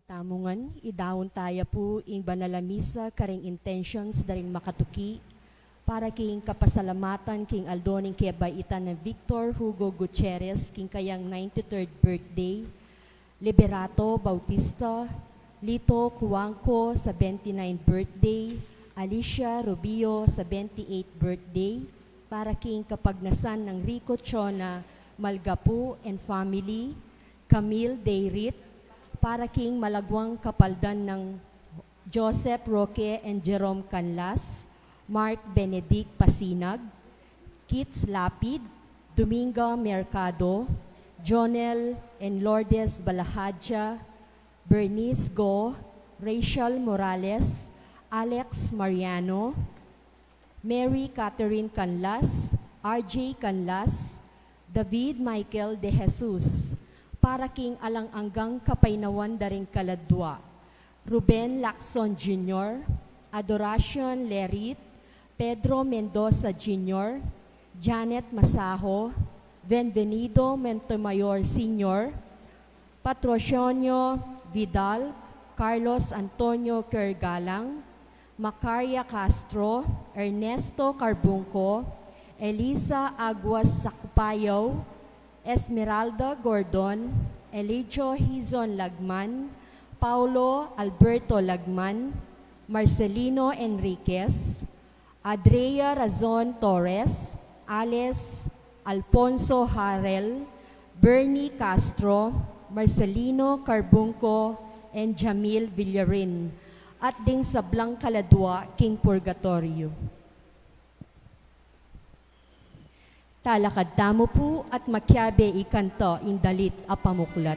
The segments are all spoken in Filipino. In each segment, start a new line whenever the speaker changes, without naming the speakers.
Tamungan, idawon tayo po ing banalamisa karing intentions daring makatuki para king kapasalamatan king aldoning kebaitan ng Victor Hugo Gutierrez king kayang 93rd birthday, Liberato Bautista, Lito Cuangco sa 29th birthday, Alicia Rubio sa 28th birthday, para king kapagnasan ng Rico Chona Malgapu and family, Camille Deirit, para king malagwang kapaldan ng Joseph Roque and Jerome Canlas, Mark Benedict Pasinag, Kits Lapid, Domingo Mercado, Jonel and Lourdes Balahadja, Bernice Go, Rachel Morales, Alex Mariano, Mary Catherine Canlas, RJ Canlas, David Michael De Jesus, para king alang-anggang kapainawan daring kaladwa, Ruben Lacson Jr., Adoracion Lerit, Pedro Mendoza Jr., Janet Masaho, Benvenido Montemayor Sr., Patrocinio Vidal, Carlos Antonio Kergalang, Macaria Castro, Ernesto Carbunco, Elisa Aguas Sacupayaw, Esmeralda Gordon, Elijo Hizon Lagman, Paulo Alberto Lagman, Marcelino Enriquez, Adrea Razon Torres, Alex Alfonso Harel, Bernie Castro, Marcelino Carbunco, and Jamil Villarin, at ding sablang kaladwa king Purgatorio. Talakad tamo po at makyabe ikanto indalit apamuklat.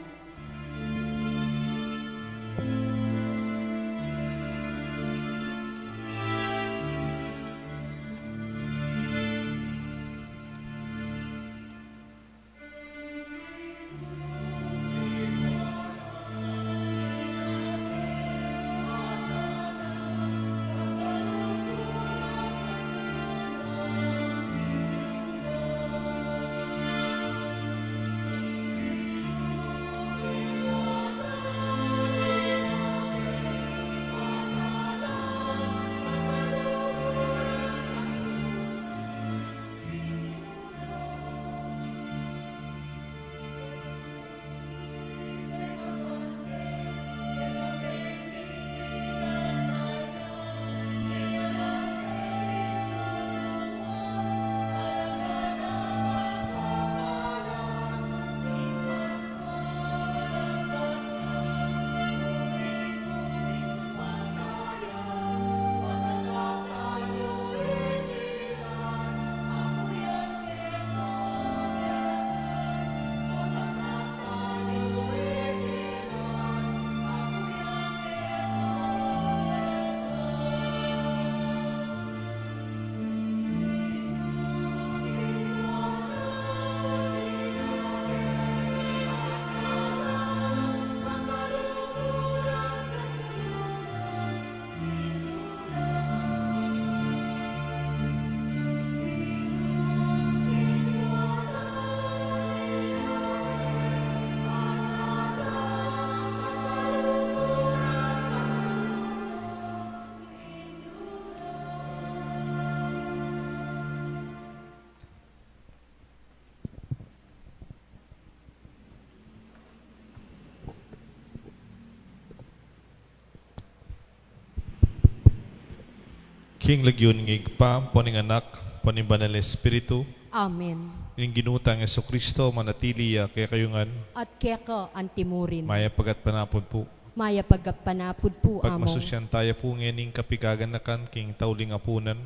King Legion ngigpa, poning anak, poning banal na Espiritu,
Amen.
yung ginutang Yeso Kristo, manatili kaya kayungan,
At keka antimurin.
maya pagat panapon po.
Maya pagpanapod po
Pag
among.
masusyan tayo po ngayon kapigaganakan, king tauling apunan,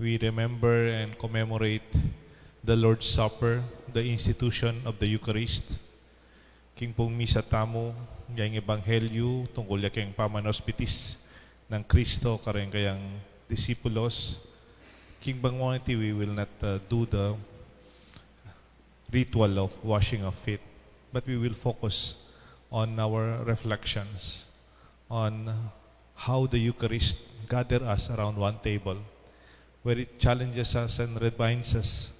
we remember and commemorate the Lord's Supper, the institution of the Eucharist. King pong misa tamo, yung ebanghelyo, tungkol yung pamanospitis ng Kristo, kareng kayang disipulos. King Bangwaniti, we will not do the ritual of washing of feet, but we will focus on our reflections on how the Eucharist gather us around one table, where it challenges us and reminds us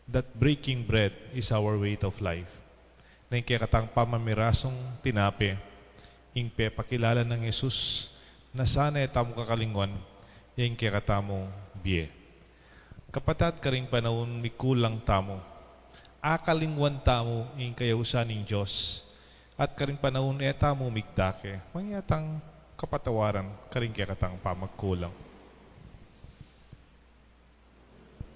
that breaking bread is our way of life. Na yung kaya katang pamamirasong tinape, ing pakilala ng Jesus na sana tamo kakalingwan, yung kaya katamo biye. Kapatat ka rin panahon mi kulang tamo, akalingwan tamo ing kayausan ng Diyos, at karing panahon tamo migdake, mangyatang kapatawaran karing kaya katang pamagkulang.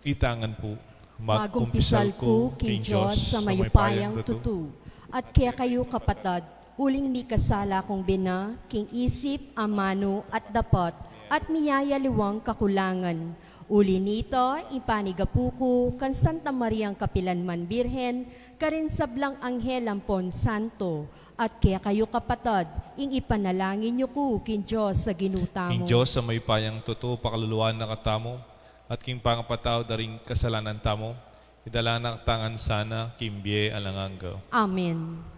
Itangan po,
Magumpisal ko king Diyos sa mayupayang tutu. At kaya kayo kapatad, uling mi kasala kong bina, king isip, amano at dapat, at miyayaliwang kakulangan. Uli nito, ipanigapuko, kan Santa Mariang Kapilanman Birhen, karin sablang anghel ampon santo. At kaya kayo kapatad, ing ipanalangin niyo ko king Diyos sa ginutamo.
Ing Diyos sa may payang totoo pakaluluan na katamo, at king pangapataw daring kasalanan tamo, idala na katangan sana, kimbye alanganggaw.
Amen.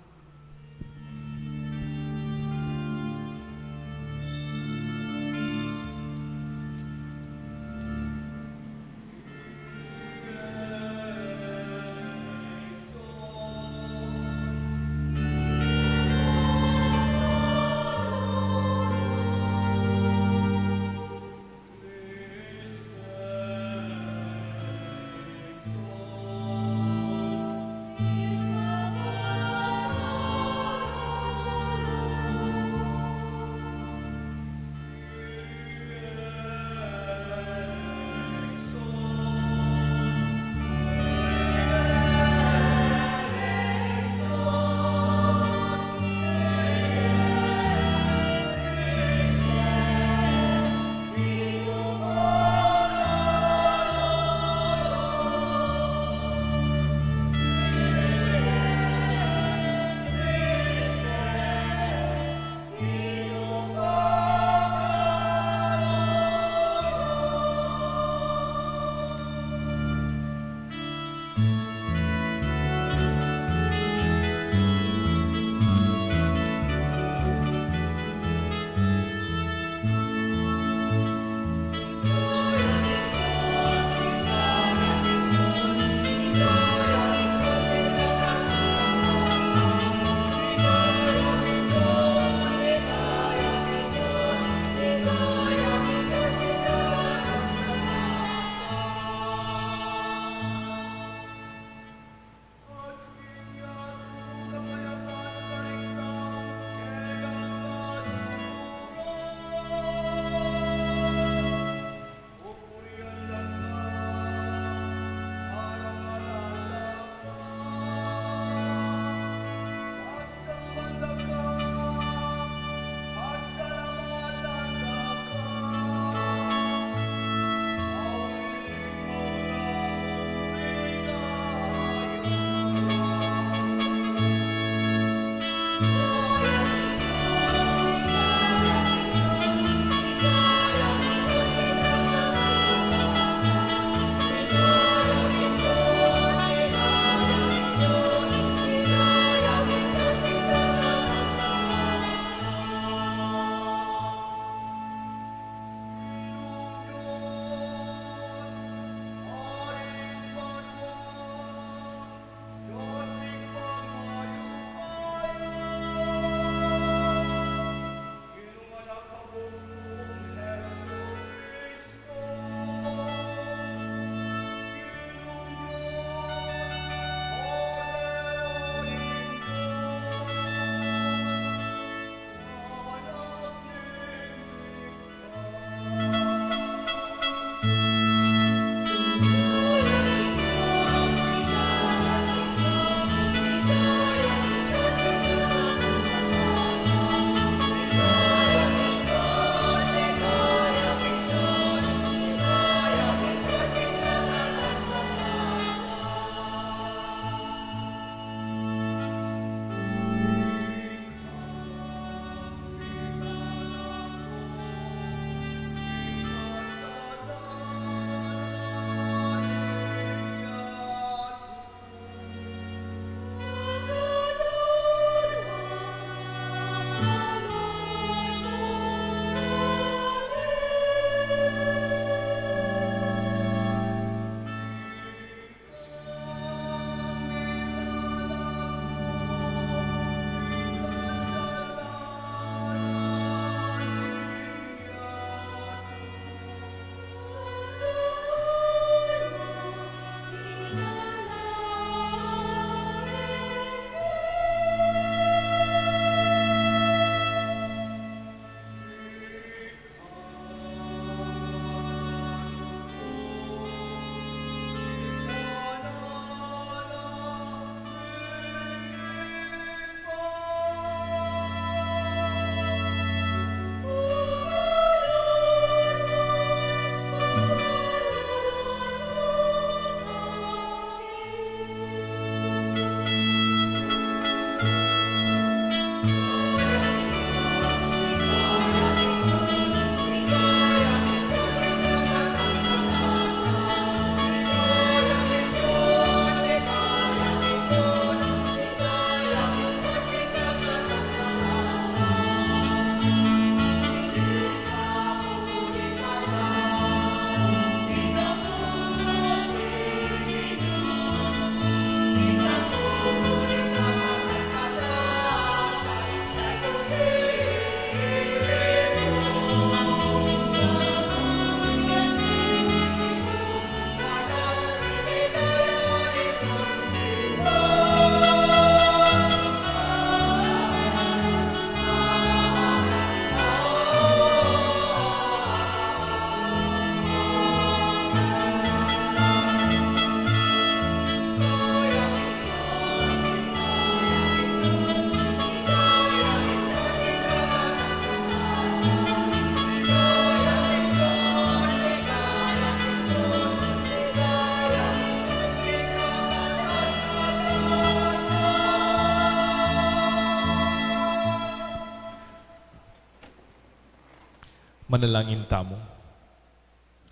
Manalangin tamo.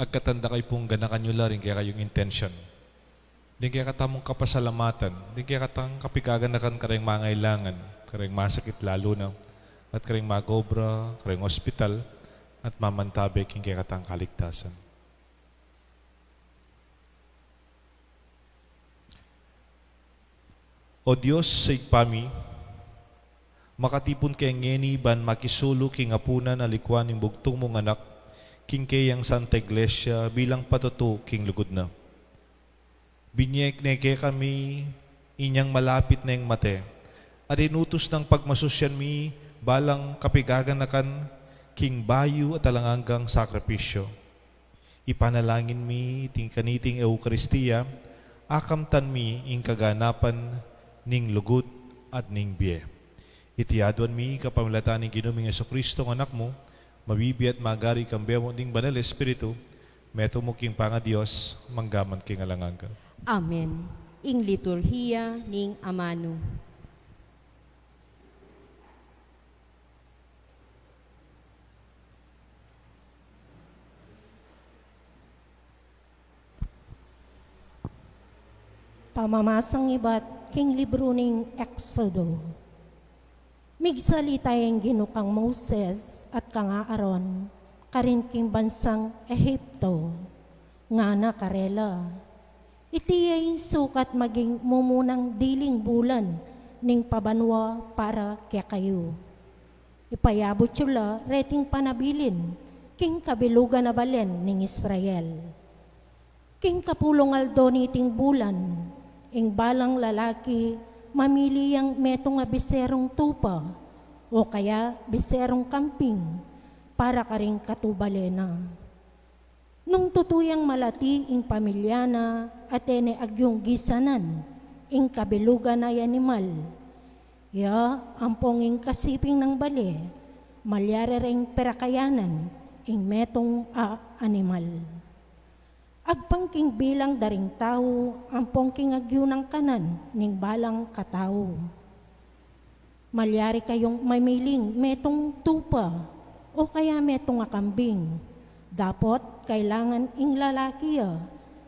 Agkatanda kay pong ganakan nyo laring kaya kayong intention. Di kaya katamong kapasalamatan. Di kaya katang kapigaganakan karayong mangailangan. Karayong masakit lalo na. At karayong magobra, karayong ospital. At mamantabe king kaya katang kaligtasan. O Diyos sa igpami, makatipon kay ngeni ban makisulo king apunan alikwan ng bugtong mong anak, king kayang Santa Iglesia bilang patuto king lugod na. Binyek neke kami inyang malapit na yung mate, at inutos ng pagmasusyan mi balang kapigaganakan king bayu at alangangang sakripisyo. Ipanalangin mi ting kaniting Eukaristiya, akamtan mi ing kaganapan ning lugod at ning biye. Itiadwan mi kapamilatan ng Ginuming Jesucristo ng anak mo, mabibi at magari kambya mo ding banal Espiritu, meto mo king panga Diyos, manggaman king alangaga.
Amen. Ing liturhiya ning amano.
Pamamasang iba't king libro ning Exodo. Migsalitayang ginukang Moses at kang Aaron, karin king bansang Ehipto, nga na karela. Itiyay sukat maging mumunang diling bulan ning pabanwa para kaya kayo. Ipayabot yula reting panabilin, king kabilugan na balen ning Israel. King kapulong aldo niting bulan, ing balang lalaki, mamili ang metong biserong tupa o kaya biserong kamping para karing katubalena. Nung tutuyang malati ing pamilyana at ene agyong gisanan, ing kabilugan na animal, ya ampong ing kasiping ng bali, malyari ring perakayanan, ing metong animal. Agpangking bilang daring tao, ang pongking agyo ng kanan, ning balang katao. Malyari kayong mamiling metong tupa, o kaya metong akambing. Dapot, kailangan ing lalaki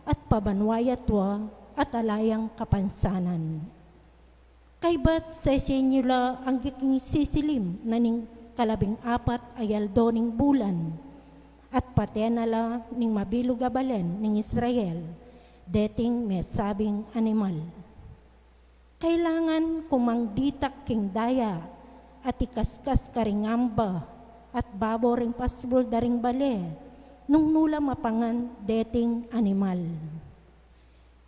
at pabanwayatwa at alayang kapansanan. Kay ba't sa senyula ang giking sisilim na ning 14 ayal doning bulan, at patenala ning mabilog abalen ning Israel, deting mesabing animal. Kailangan kumangditak king daya, at ikaskas karingamba, at babo ring pasbol daring bale, nung nula mapangan deting animal.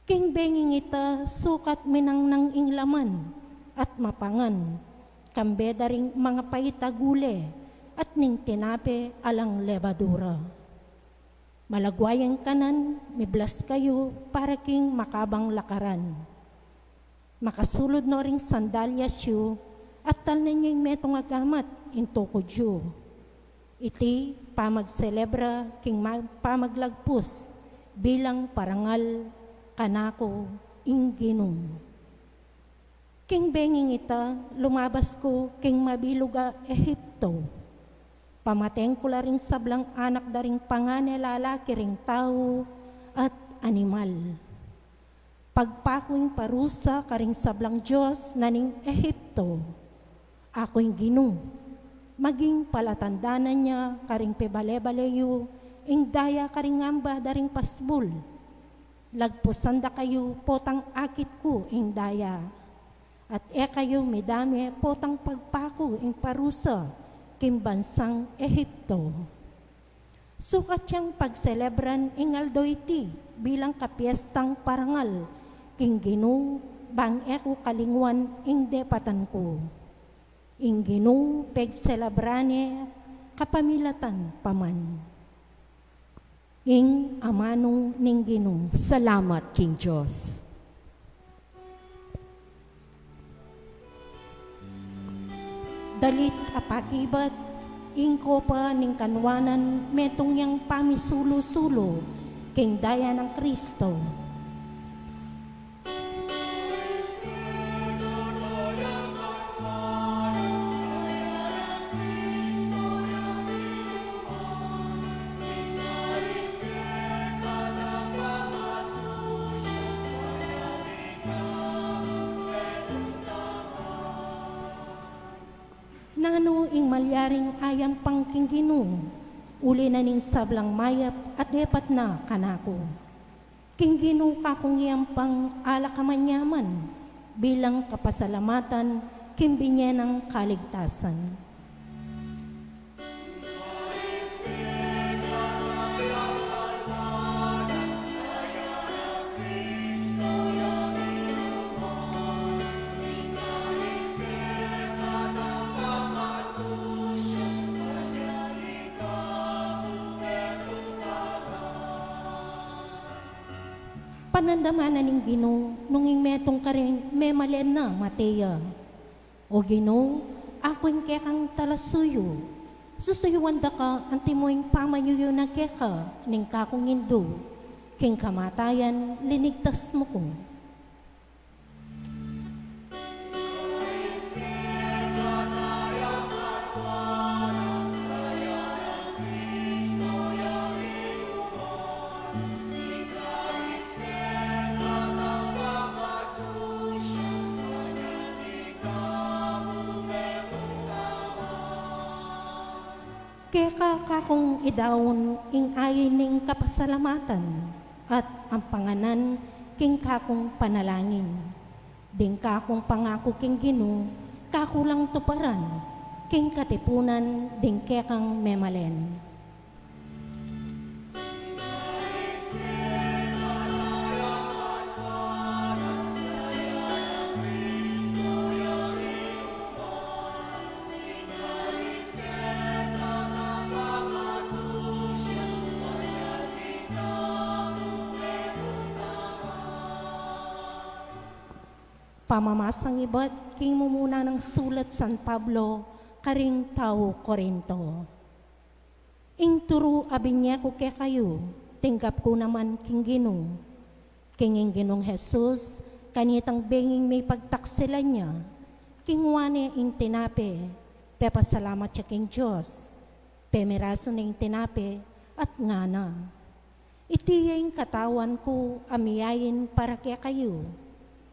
King benging ita sukat minang nang inglaman, at mapangan, kambe daring mga paitagule, at ning tinape alang lebadura. Malagwayang kanan, miblas kayo para king makabang lakaran. Makasulod no ring sandalyas yu, at tal ninyong metong agamat into kudyo. Iti pamagselebra king pamaglagpus bilang parangal kanako ing Ginoo. King benging ita, lumabas ko king mabiluga Ehipto. Pamateng ko la ring sablang anak daring pangane lalaki ring tao at animal. Pagpakuing parusa karing sablang Diyos na ning Ehipto, ako'y Ginoo. Maging palatandanan niya karing pebale-baleyo, ing daya karing amba daring pasbul. Lagpusan da kayo potang akit ko ing daya. At kayo medami potang pagpaku ing parusa, kimbansang Ehipto. Sukat siyang pagselebran ing aldo iti bilang kapiestang parangal, king Ginoo bang eko kalingwan ing depatan ko. Ing Ginoo pegselebrane kapamilatan paman. Ing amanong ning Ginoo.
Salamat, King Diyos.
Dalit apagibat, ing kopa ning kanwanan, metong yang pamisulo-sulo, king daya ng Kristo. Nano ing malyaring ayam pangking Ginoo, uli na ning sablang mayap at depat na kanako. King Ginoo kakong iyang pang alakamanyaman, bilang kapasalamatan, kimbinye ng kaligtasan. Panandamanan ng Ginoo, nung metong ka rin, memalen na, Mateya. O Ginoo, ako'y kekang talasuyo. Susuyuan da ka, antimoing pamayuyo na keka, ning kakong indo. King kamatayan, linigtas mo ko. Kaya kakong idawon ing ayin ning kapasalamatan at ang panganan king kakong panalangin. Ding kakong pangako king Ginoo, kakulang tuparan, king katipunan ding kekang memalen. Pamamasang iba't king mumuna ng sulat San Pablo, karing tao Korinto. Ing turo abinya ko kaya kayo, tinggap ko naman king Ginoo. King Ginong Jesus, kanitang benging may pagtaksilan niya, king wane ing tinape, pepasalamat siya king Diyos, pemiraso na ing tinape at ngana. Iti yung katawan ko amiyayin para kaya kayo.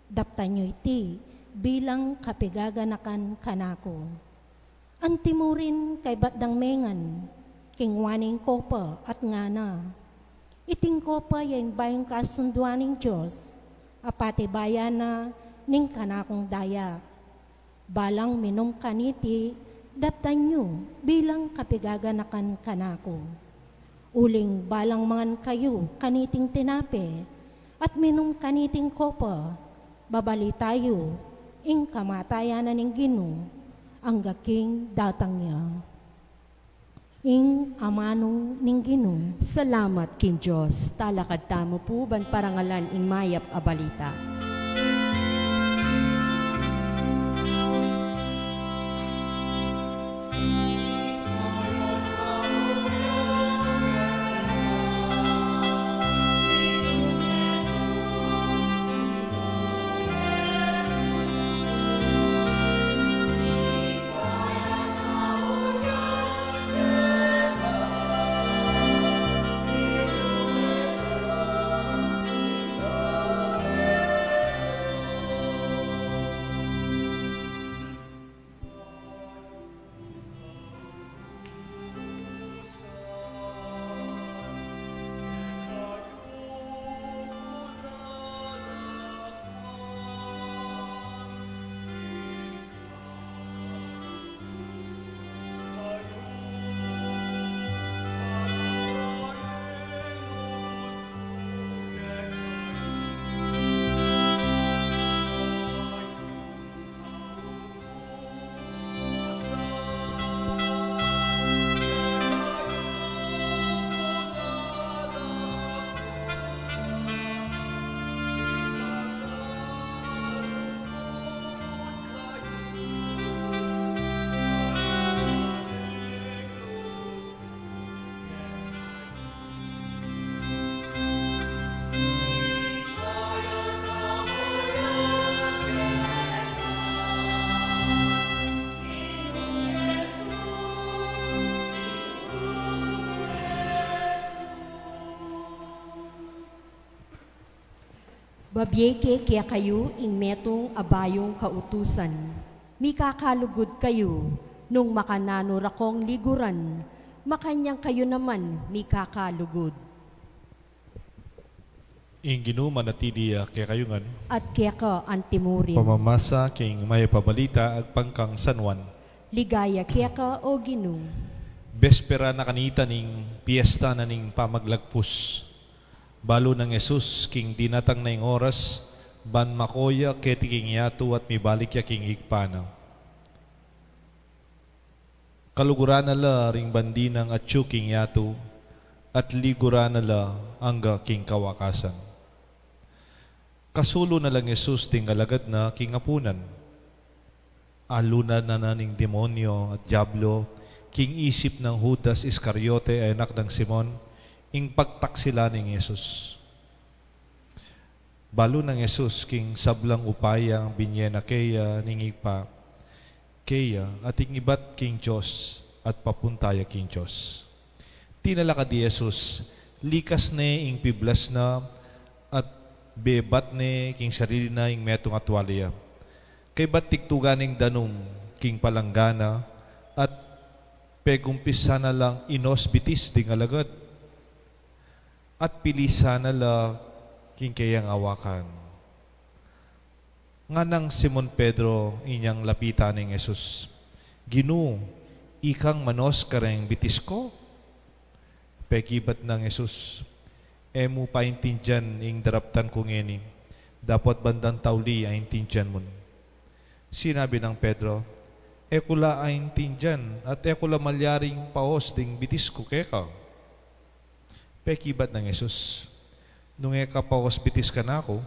Daptan nyo iti bilang kapigaganakan kanako. Antimurin kay batdang mengan, kingwaning kopa at ngana. Iting kopa yung bayang kasunduan ng Diyos, apati bayana ning kanakong daya. Balang minom kaniti, daptan nyo bilang kapigaganakan kanako. Uling balang mangan kayo kaniting tinape, at minom kaniting kopa, babali tayo, ing kamatayan na ng Ginoo, ang gaking datang niya. Ing amano ng Ginoo.
Salamat king Diyos, talakad tamo po ban parangalan ing mayap a balita. Babyeke kaya kayo ing metong abayong kautusan. Mi kakalugod kayo, Nung makananor akong liguran, makanyang kayo naman mi kakalugod.
Ing ginuman at tidiya kaya kayungan,
At kaya ka antimurin.
pamamasa king may pabalita ag pangkang San Juan.
Ligaya kaya ka o Ginoo.
Bespera na kanita ning piyesta na ning pamaglagpus. Balo ng Jesus king dinatang na ing oras, ban makoya keti king yato at mibalik ya king igpana. Kaluguran na la ring bandinang at king yato, at liguran na la angga king kawakasan. Kasulo na lang Jesus ting alagad na king apunan. Aluna na naning demonyo at diablo, king isip ng Judas Iscariote ay anak ng Simon, ing pagtaksila ng Jesus. Balo ng Jesus, king sablang upayang binyena keya ningigpa, keya at ing ibat king Diyos at papuntaya king Diyos. Tinala ka di Jesus, likas ne ing piblas na at bebat ne king sarili na ing metong atwalya. Kay bat tiktuganing danum king palanggana at pegumpisa na lang inosbitis ding alagad at pilisa na lang king kayang awakan. Nga nang Simon Pedro inyang lapitan ng Jesus, Ginoo, ikang manos kareng bitis ko? Pekibat ng Jesus, emu paintindihan ing daraptan kong eni, dapat bandang tauli ay intindihan mo. Sinabi ng Pedro, ekula ay intindihan at ekula malyaring paos ding bitis ko keka. Pekibat ng Jesus, nung eka paos bitis ka na ako,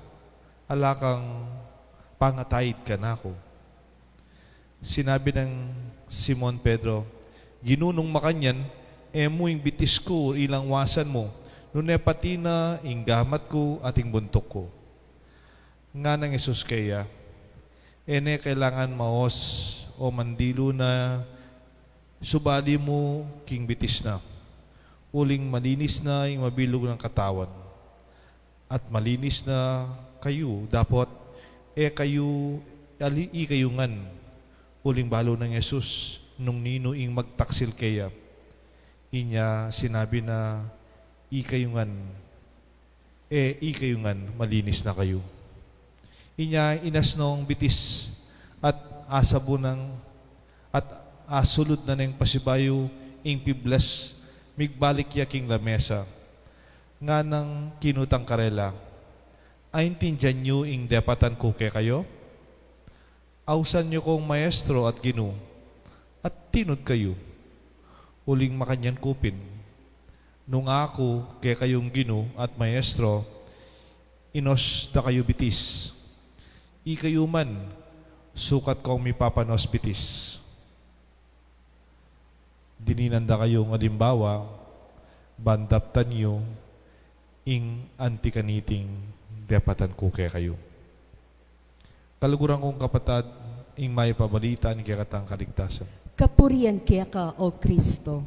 alakang pangatayid ka na ako. Sinabi ng Simon Pedro, ginunong makanyan, emo ing bitis ko ilang wasan mo, nune pati na ing gamat ko at ing buntok ko. Nga ng Jesus kaya, ene kailangan maos o mandilo na subali mo king bitis na, uling malinis na ing mabilog ng katawan, at malinis na kayo, dapat kayo kayungan uling balo ng Jesus nung nino ing magtaksil kaya inya sinabi na ikayungan ikayungan malinis na kayo inya inas nung bitis at asabo ng at asulod na ng pasibayo ing piblas migbalik yaking lamesa nga nang kinutang karela aintindihan nyo ing dapatan ko kay kayo? Ausan nyo kong maestro at Ginoo, at tinod kayo, uling makanyan kupin. Nung ako kay kayong Ginoo at maestro, inos da kayo bitis. Ikayo man, sukat kong mipapanos bitis. Dininanda kayong alimbawa, bandaptan nyo, ing antikaniting dapatan ko kaya kayo. Kaluguran kong kapatad, ing may pabalita ni kakatang kaligtasan.
Kapurian kaya ka o Kristo.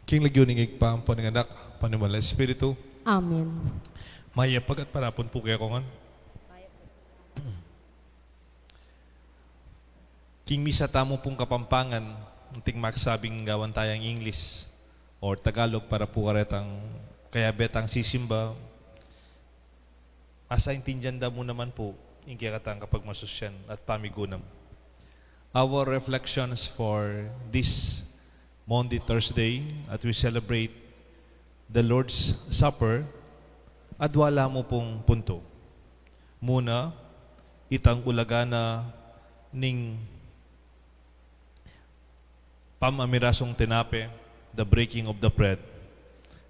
King lagyo ning igpampo ng anak, panimala Espiritu,
Amen.
maya pag at parapon po kaya kongan. King misa tamo pong kapampangan, unting magsabing gawan tayang English or Tagalog para po karetang kaya betang sisimba. Asa intindihan da mo naman po, ingkaya katang kapag masusyan at pamigunam. Our reflections for this Monday, Thursday, at we celebrate the Lord's Supper, at wala mo pong punto. Muna, itang ulagana ning pamamirasong tinape, the breaking of the bread,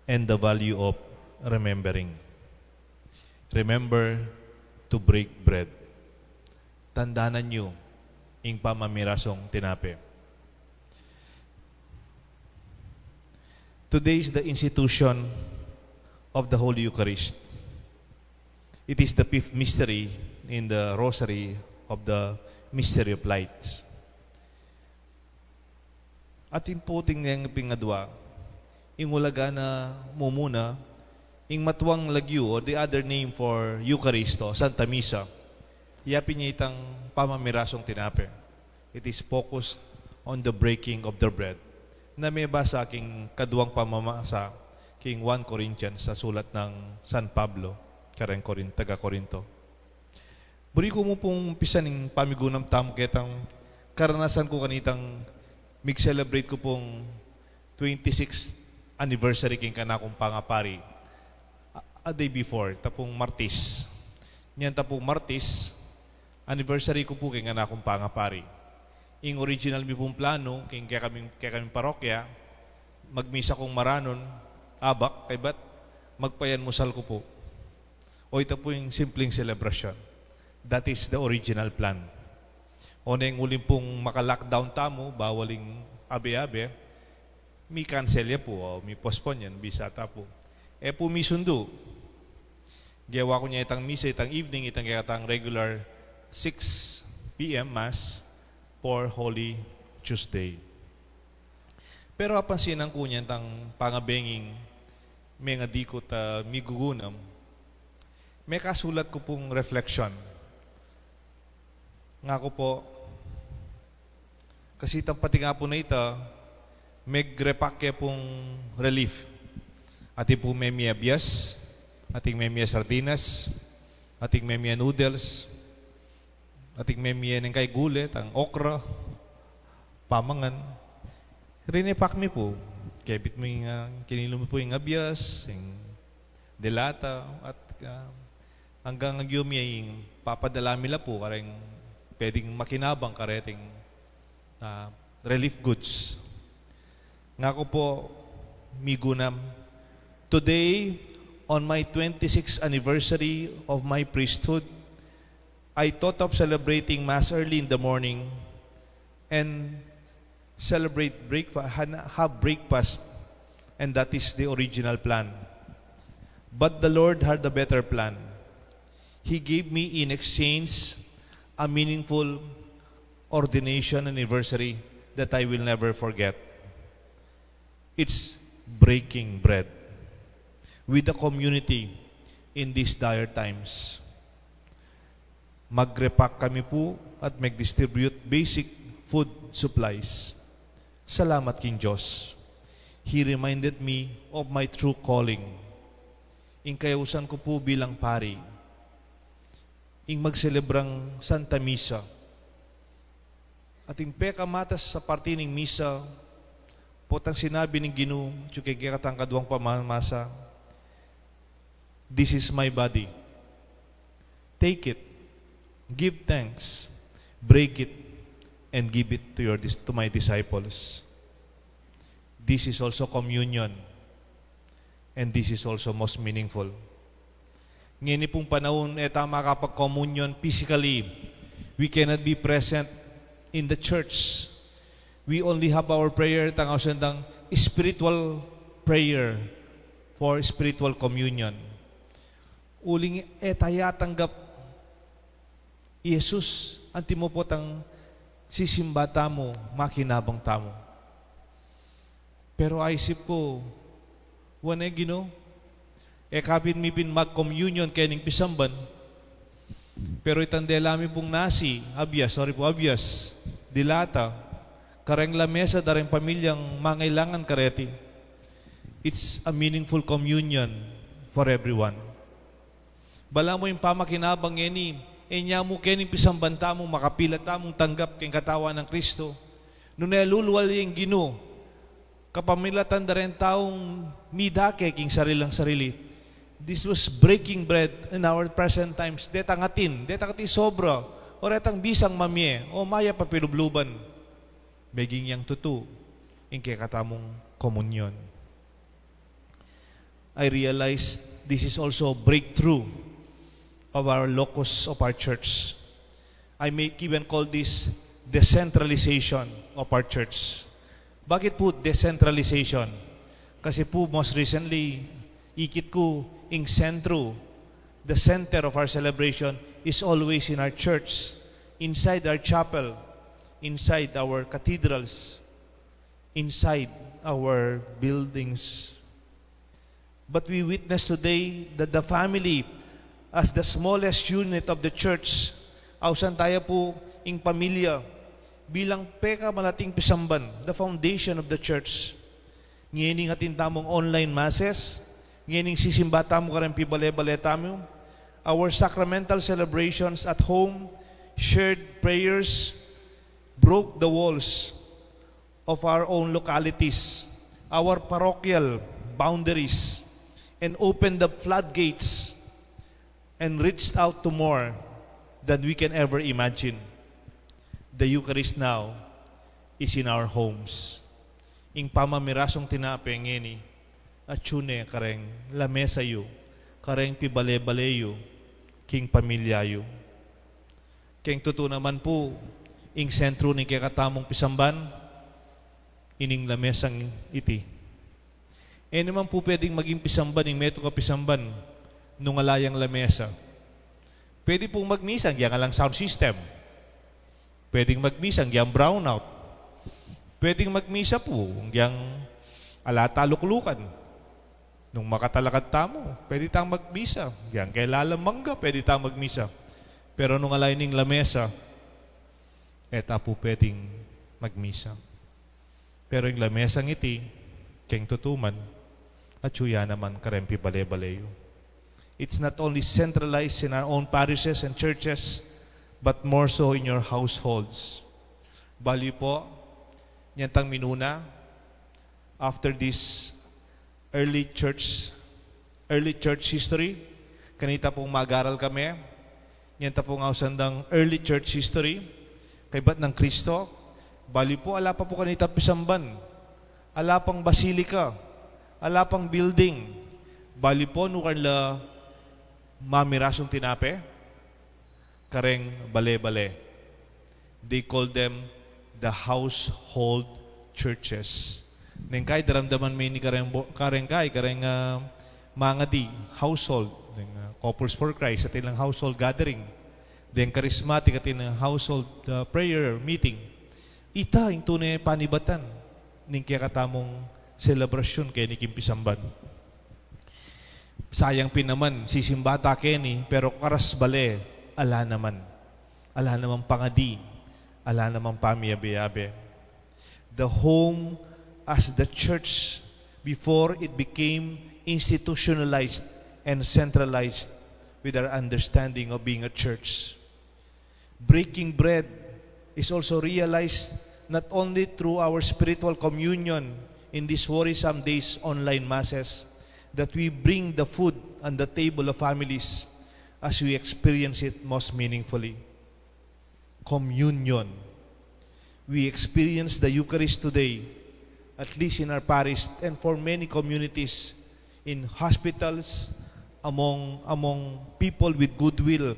and the value of remembering. Remember to break bread. Tandaanan nyo ing pamamirasong tinape. Today is the institution of the Holy Eucharist. It is the fifth mystery in the rosary of the mystery of light. At imputing ng pingadwa, ingulaga na mumuna, ing matuang lagyu, or the other name for Eucharisto, Santa Misa, iyapin niya itang pamamirasong tinape. It is focused on the breaking of the bread, na may basa aking kaduang pamamasa, king 1 Corinthians sa sulat ng San Pablo, kareng taga Corinto. Buri ko mo pong pisaning pamigunam tamo ketang karanasan ko kanitang mig-celebrate ko pong 26th anniversary king kanakong pangapari. A day before, tapong Martis. Niyan tapong Martis, anniversary ko po king kanakong pangapari. Ing original mi pong plano, king kaya kaming parokya, magmisa kong maranon, abak, kay bat, magpayan musal ko po. O ito po yung simpleng celebration. That is the original plan. O na yung uling pong maka-lockdown tamo, bawaling abe-abe, mi cancel ya po, o mi postpone yan, bisata po. E po mi sundo. Gawa ko niya itang misa, itang evening, itang regular 6 p.m. Mass for Holy Tuesday. Pero apansinan ko niya itang pangabenging may nga dikot migugunam. May kasulat ko pong reflection. Nga ko po, kasi itang pati nga po na ito, may grepakya pong relief. Ating po may miya bias, ating may miya sardinas, ating may miya noodles, ating may miya ng kay gulet, ang okra, pamangan. Rinepak mi po. Kebit mo yung kinilo mo po yung abias, yung delata, at hanggang nagyumi yung papadala mila po, kareng pwedeng makinabang kareting relief goods. Nga ko po, migunam, today, on my 26th anniversary of my priesthood, I thought of celebrating Mass early in the morning and celebrate breakfast, have breakfast, and that is the original plan. But the Lord had a better plan. He gave me in exchange a meaningful ordination anniversary that I will never forget. It's breaking bread with the community in these dire times. Magrepak kami po at mag-distribute basic food supplies. Salamat King Diyos. He reminded me of my true calling. Ing kayusan ko po bilang pari. Ing magselebrang Santa Misa. At ing pekamatas sa partining misa, potang sinabi ng Ginoo, tsukikikatang kaduang pamamasa, this is my body. Take it, give thanks, break it, and give it to my disciples. This is also communion, and this is also most meaningful. Ngayon pong panahon, tama kapag communion physically, we cannot be present in the church. We only have our prayer, tangaw sandang spiritual prayer for spiritual communion. Uling taya tanggap Jesus, anti mo po tang sisimba tamo, makinabang tamo. Pero aisip po, wane Ginoo, kapit mi pin mag-communion kening pisamban, pero itandela mi pong nasi, abias, dilata, kareng lamesa dareng pamilyang mangailangan kareti. It's a meaningful communion for everyone. Bala mo yung pamakinabang eni, enya mo kening pisambanta mo, makapilat tamong tanggap king katawan ng Kristo. Nung naluluwal yung Ginoo, kapamilatan da rin taong midake king sarilang sarili. This was breaking bread in our present times. Detang sobra, o retang bisang mamye, o maya papilubluban. Beging yang tutu, ing katamong komunyon. I realized this is also a breakthrough of our locus of our church. I may even call this decentralization of our church. Bakit po decentralization? Kasi po most recently, ikit ko ing sentro the center of our celebration is always in our church, inside our chapel, inside our cathedrals, inside our buildings. But we witness today that the family, as the smallest unit of the church, ausan tayo po ing pamilya, bilang peka malating pisamban, the foundation of the church. Ngayon atin tamong online masses, ngayon sisimba tamo karang pibale-bale tamo, our sacramental celebrations at home, shared prayers, broke the walls of our own localities, our parochial boundaries, and opened the floodgates and reached out to more than we can ever imagine. The Eucharist now is in our homes. Ing pamamirasong tinape ngeni, at tune kareng lamesa yu, kareng pibale-bale yu, king pamilya yu. Keng totoo naman po, ing sentro ni kakatamong pisamban, ining lamesang iti. E naman po pwedeng maging pisamban, ing meto ka pisamban, nung alayang lamesa. Pwede pong magmisang, yang alang sound system. Pwedeng magmisang, yang brownout. Pwedeng magmisa po, yang alataluklukan. Nung makatalakad tamo, pwede tang magmisa. Yang kay lalamangga, pwede tang magmisa. Pero nung alay ning lamesa, eta po pwedeng magmisa. Pero yung lamesang iti, keng tutuman, at suya naman karempi bale-baleyo. It's not only centralized in our own parishes and churches, but more so in your households. Bali po, yan tang minuna, after this early church history, kanita pong mag-aral kami, yan ta pong ausandang early church history, kay bat ng Kristo, bali po, ala pa po kanita pisamban, ala pang basilika, ala pang building, bali po, nukan la mamirasong tinape, kareng bale-bale. They call them the household churches. Neng kay daramdaman may ni kareng mga di household, Couples for Christ at ilang household gathering, then charismatic at ilang household prayer meeting. Ita yung tunay panibatan ning kaya katamong selebrasyon kay ni Kimpisamban. Sayang pinaman sisimbata keni pero karas bale ala naman pangadi, ala naman pamiyabe-yabe. The home as the church before it became institutionalized and centralized with our understanding of being a church. Breaking bread is also realized not only through our spiritual communion in these worrisome days online masses, that we bring the food on the table of families as we experience it most meaningfully. Communion. We experience the Eucharist today, at least in our parish and for many communities, in hospitals, among people with goodwill.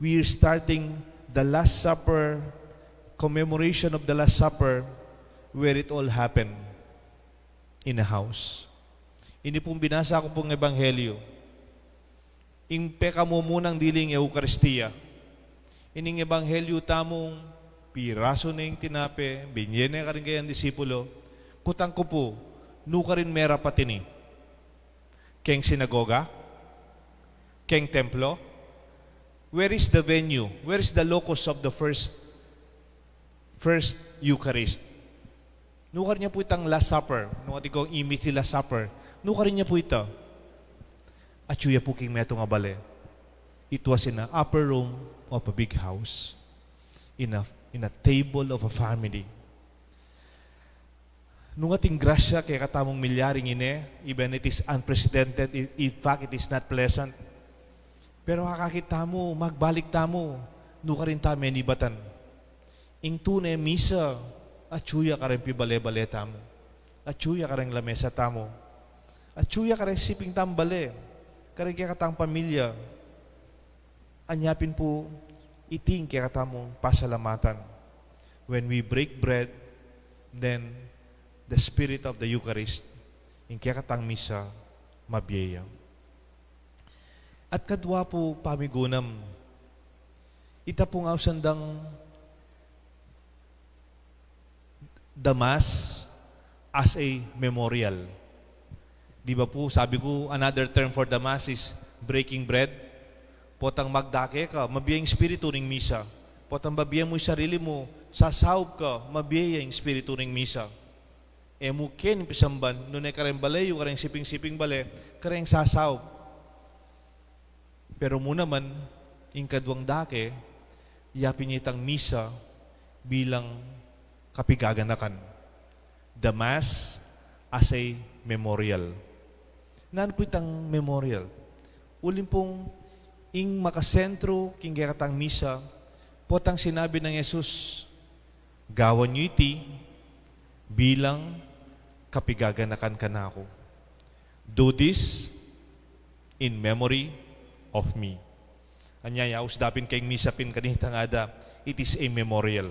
We are starting the Last Supper, commemoration of the Last Supper, where it all happened in a house. Ini pong binasa ko pong ebanghelyo. Ing peka mo munang diling Eucharistia. Ining ebanghelyo tamong piraso na yung tinape, binyene ka rin kayang disipulo, kutang ko po, nuka rin mera patini. Keng sinagoga? Keng templo? Where is the venue? Where is the locus of the first Eucharist? Nuka rin niya po itang Last Supper. Nung ati kong imit si Last Supper. Nuka rin niya po ito. At suya po king meto nga bale. It was in an upper room of a big house. In a table of a family. Nung ating grasya kaya katamong milyaring ine, even it is unprecedented, in fact, it is not pleasant. Pero kakakita mo, magbalik tamo, nuka rin tamo nibatan. Ing tunay misa, at suya ka rin pibale-bale tamo. At suya ka rin lamesa tamo. At suya ka rin siping tambale. Karin kaya katang pamilya. Anyapin po, iting kaya katamong pasalamatan. When we break bread, then the spirit of the Eucharist, in kaya katang misa, mabiyaya. At kadwa po pamigunam, ita po nga sandang damas as a memorial. Di ba po, sabi ko, another term for damas is breaking bread. Potang magdake ka, mabiyang espiritu ng misa. Potang mabiyang mo yung sarili mo, sasahop ka, mabiyang espiritu ng misa. E mukin pisamban, nunay kareng balay, yung kareng siping-siping bale, kareng sasahop. Pero muna man, yung kadwang dake, yapinitang misa bilang kapigaganakan. The Mass as a memorial. Naan po itang memorial? Ulim pong ing makasentro king katang misa, potang sinabi ng Jesus, gawan nyo iti bilang kapigaganakan ka na ako. Do this in memory of me. Anyaya, usdapin kayong misa pin kanitang ada, it is a memorial.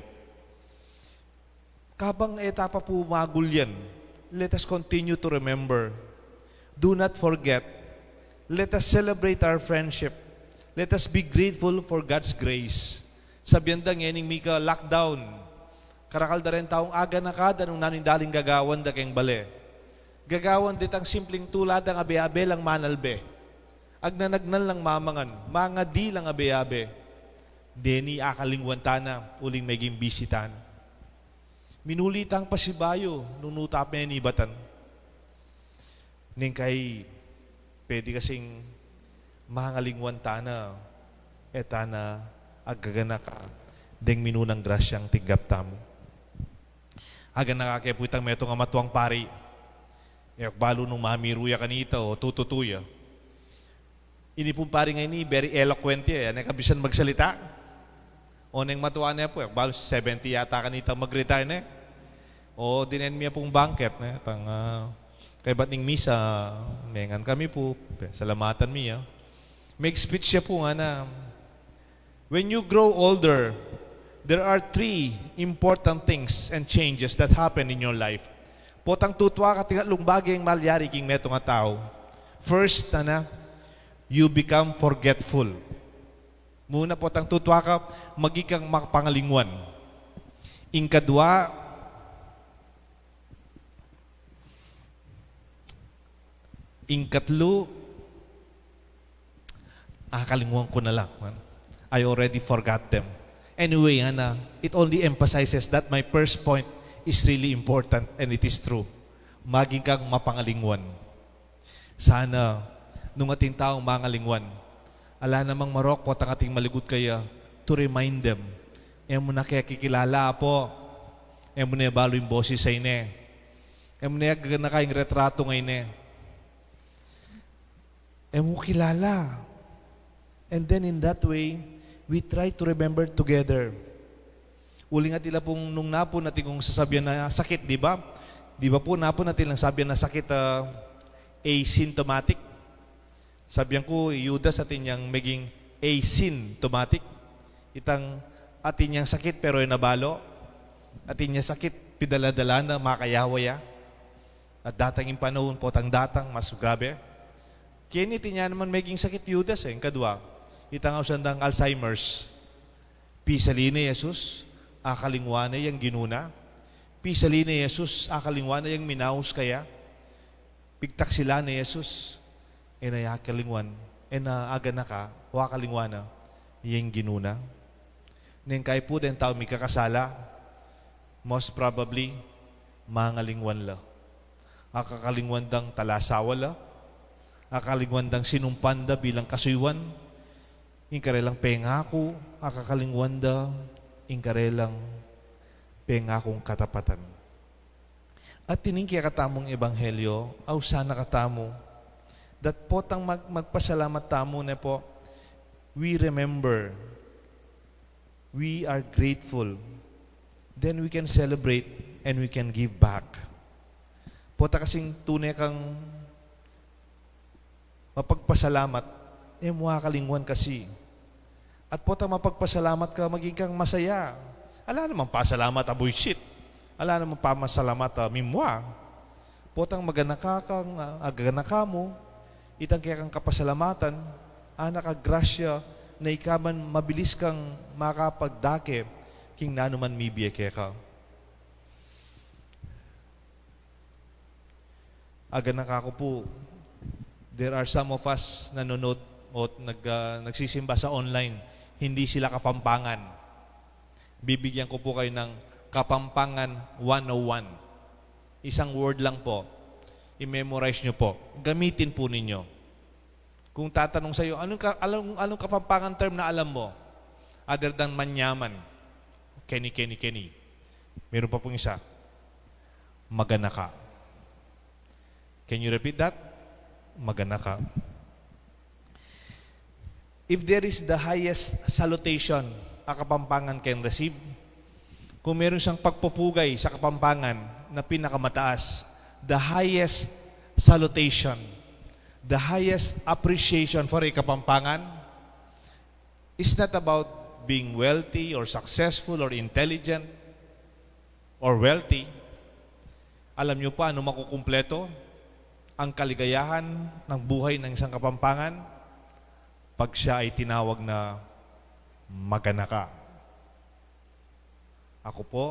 Kabang etapa po magulyan, let us continue to remember. Do not forget. Let us celebrate our friendship. Let us be grateful for God's grace. Sabihan da ngayon mika lockdown. Karakal da rin taong aga na kada nung nanindaling gagawan da kayong bale. Gagawan ditang simpleng tulad ang abe-abe lang manalbe. Agnanagnal lang mamangan. Mga di lang abe-abe. Deni akalingwantana uling meging bisitan. Minulitang pasibayo nung nutap niya nibatan. Ning kay pwede kasing mahangalingwantana etana agagana ka deng minunang grasyang tinggap tamo. Aga nakakeputang meto nga matuang pari. Yak balo nung mamiruya kanita o tututuya. Ini pong pari nga ini very eloquent yan. Nakabisan magsalita. O neng matuwa niya po. Yak balo 70 yata kanita mag-retire na. O dinen niya pong banket. Tang kay bating misa. Mengan kami po. Salamatan niya. Make speech siya po nga na when you grow older, there are 3 important things and changes that happen in your life. Potang tutwa ka tingatlong bagay ang malyari king meto nga tao. First, you become forgetful. Muna potang tutwa ka, magikang makapangalingwan. Ingkadwa, ingkatlo, kalinguan ko na lang. I already forgot them. Anyway, it only emphasizes that my first point is really important and it is true. Maging kang mapangalingwan. Sana, nung ating taong mangalingwan, ala namang marok po ang ating maligot kaya to remind them. Mo na kaya kikilala po. Mo na balo yung boses sa ine. Mo na gagana kayong retrato ngayon. Mo kilala. And then in that way, we try to remember together. Uli nga tila pong nung napo natin kung sasabihan na sakit, di ba? Di ba po napo natin lang sabihan na sakit asymptomatic? Sabihan ko, Judas atin yang maging asymptomatic. Itang atin yang sakit pero ay nabalo. Atin yang sakit pidala-dala na makayawaya. At datang yung panahon po tang datang mas grabe. Kini tinya naman maging sakit Judas kadwa. Itang sandang Alzheimer's. Pisali ni Jesus, akalingwana yung ginuna. Pisali ni Jesus, akalingwana yung minaus kaya. Pigtak sila ni Jesus, inayakalingwan, aga na ka, wakalingwana, yung ginuna. Neng kay po din tao may kakasala, most probably, mangalingwan la. Akakalingwan dang talasawa la, akalingwan dang sinumpanda bilang kasuywan, ingkarelang pengako, akakalingwanda, ingkarelang pengakong katapatan. At tiningkya katamong ebanghelyo, aw sana katamo, that potang magpasalamat tamo na po, we remember, we are grateful, then we can celebrate and we can give back. Pota kasing tunay kang mapagpasalamat, makakalingwan kasi. At potang mapagpasalamat ka, maging kang masaya. Ala namang pasalamat, bullshit. Ala namang pamasalamat, mimwa. Potang maganaka kang, agana ka mo, itang kaya kang kapasalamatan, anak agrasya, na ikaman mabilis kang makapagdake, king nanuman mibiyeke ka. Aga nakako po, there are some of us nanonood o nagsisimba sa online, hindi sila Kapampangan. Bibigyan ko po kayo ng Kapampangan 101. Isang word lang po. I-memorize nyo po. Gamitin po ninyo. Kung tatanong sa iyo, anong Kapampangan term na alam mo? Other than manyaman. Kenny. Meron pa pong isa. Magana ka. Can you repeat that? Magana ka. If there is the highest salutation a Kapampangan can receive, kung meron siyang pagpupugay sa Kapampangan na pinakamataas, the highest salutation, the highest appreciation for a Kapampangan is not about being wealthy or successful or intelligent or wealthy. Alam niyo pa ano makukumpleto ang kaligayahan ng buhay ng isang Kapampangan pag siya ay tinawag na magana ka. Ako po,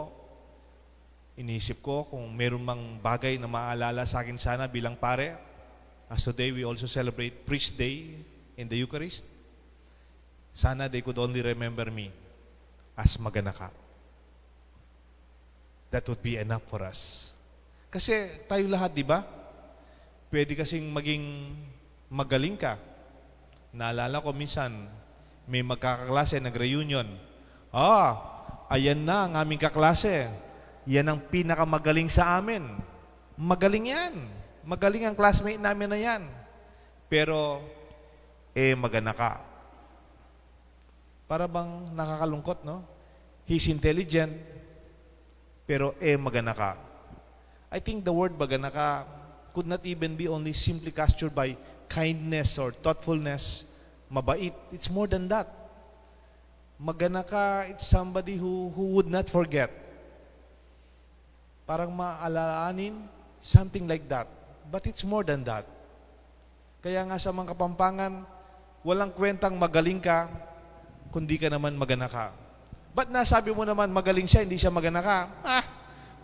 iniisip ko kung meron mang bagay na maalala sa akin sana bilang pare, as today we also celebrate Priest Day in the Eucharist, sana they could only remember me as magana ka. That would be enough for us. Kasi tayo lahat, di ba? Pwede kasing maging magaling ka. Naalala ko minsan, may magkakaklase, nag-reunion. Ayan na ang aming kaklase. Yan ang pinakamagaling sa amin. Magaling yan. Magaling ang classmate namin na yan. Pero, magana ka. Para bang nakakalungkot, no? He's intelligent, pero magana ka. I think the word magana ka could not even be only simply captured by kindness or thoughtfulness, mabait. It's more than that. Magana ka, it's somebody who would not forget. Parang maalalahanin, something like that. But it's more than that. Kaya nga sa mga Kapampangan, walang kwentang magaling ka, kundi ka naman magana ka. Ba't nasabi mo naman magaling siya, hindi siya magana ka?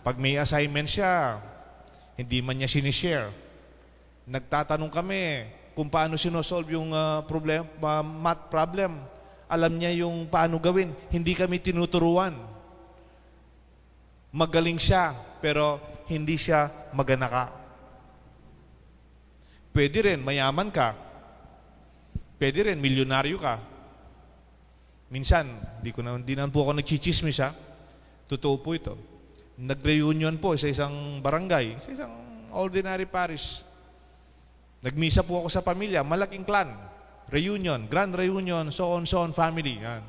Pag may assignment siya, hindi man niya sinishare. Nagtatanong kami kung paano sinosolve yung math problem. Alam niya yung paano gawin. Hindi kami tinuturuan. Magaling siya, pero hindi siya magana ka. Pwede rin, mayaman ka. Pwede rin, milyonaryo ka. Minsan, di naman po ako nagchichismis ha. Totoo po ito. Nag-reunion po sa isang barangay, sa isang ordinary parish. Nagmisa po ako sa pamilya, malaking clan. Reunion, grand reunion, so on family. Yan.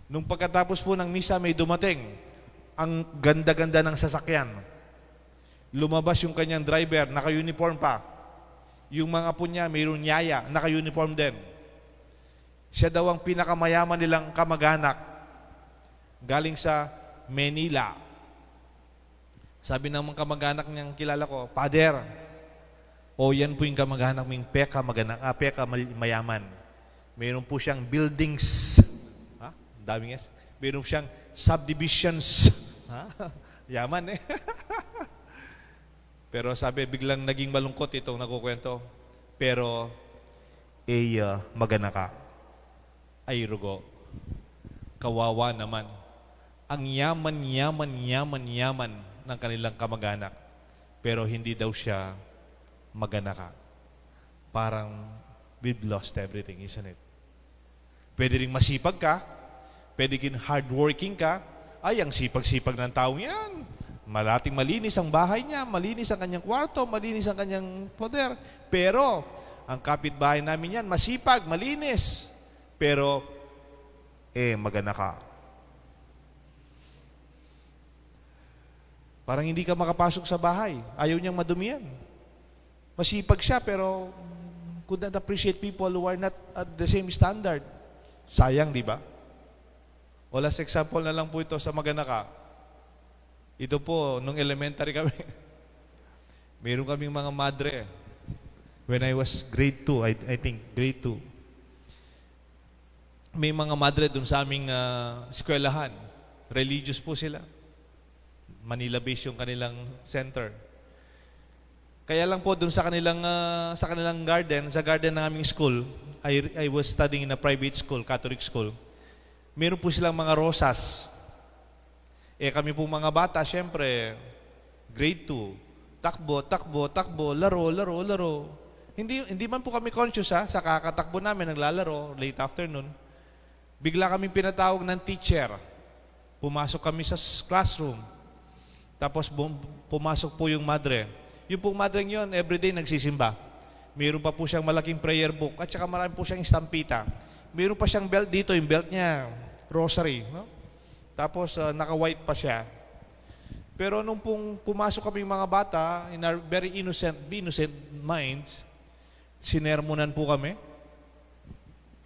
Nung pagkatapos po ng misa, may dumating. Ang ganda-ganda ng sasakyan. Lumabas yung kanyang driver, naka-uniform pa. Yung mga apo niya, mayroong yaya, naka-uniform din. Siya daw ang pinakamayaman nilang kamag-anak. Galing sa Manila. Sabi ng mga kamag-anak niyang kilala ko, Pader, yan po yung kamag-anak ming peka mayaman. Mayroon po siyang buildings. Daming yes. Mayroon siyang subdivisions. Yaman eh. Pero sabi, biglang naging malungkot itong nakukwento. Pero, magana ka. Ay rugo. Kawawa naman. Ang yaman ng kanilang kamag-anak. Pero hindi daw siya magana ka. Parang we've lost everything, isn't it? Pwede rin masipag ka. Pwede rin hardworking ka. Ang sipag-sipag ng taong yan. Malinis ang bahay niya, malinis ang kanyang kwarto, malinis ang kanyang poder. Pero, ang kapitbahay namin yan, masipag, malinis. Pero, magana ka. Parang hindi ka makapasok sa bahay. Ayaw niyang madumi yan. Masipag siya, pero could not appreciate people who are not at the same standard. Sayang, di ba? O last example na lang po ito sa magana ka. Ito po, nung elementary kami, meron kaming mga madre. When I was grade 2, I think, grade 2, may mga madre dun sa aming eskwelahan. Religious po sila. Manila-based yung kanilang center. Kaya lang po dun sa kanilang garden, sa garden ng aming school, I was studying in a private school, Catholic school. Meron po silang mga rosas. Kami po mga bata, syempre, grade 2, takbo, laro. Hindi man po kami conscious sa kakatakbo namin, naglalaro, late afternoon. Bigla kami pinatawag ng teacher. Pumasok kami sa classroom. Tapos pumasok po yung madre. Yung pong madre yun, everyday nagsisimba. Mayroon pa po siyang malaking prayer book at saka marami po siyang estampita. Mayroon pa siyang belt dito, yung belt niya, rosary. No? Tapos naka-white pa siya. Pero nung pong pumasok kami mga bata, in our very innocent minds, sinermonan po kami.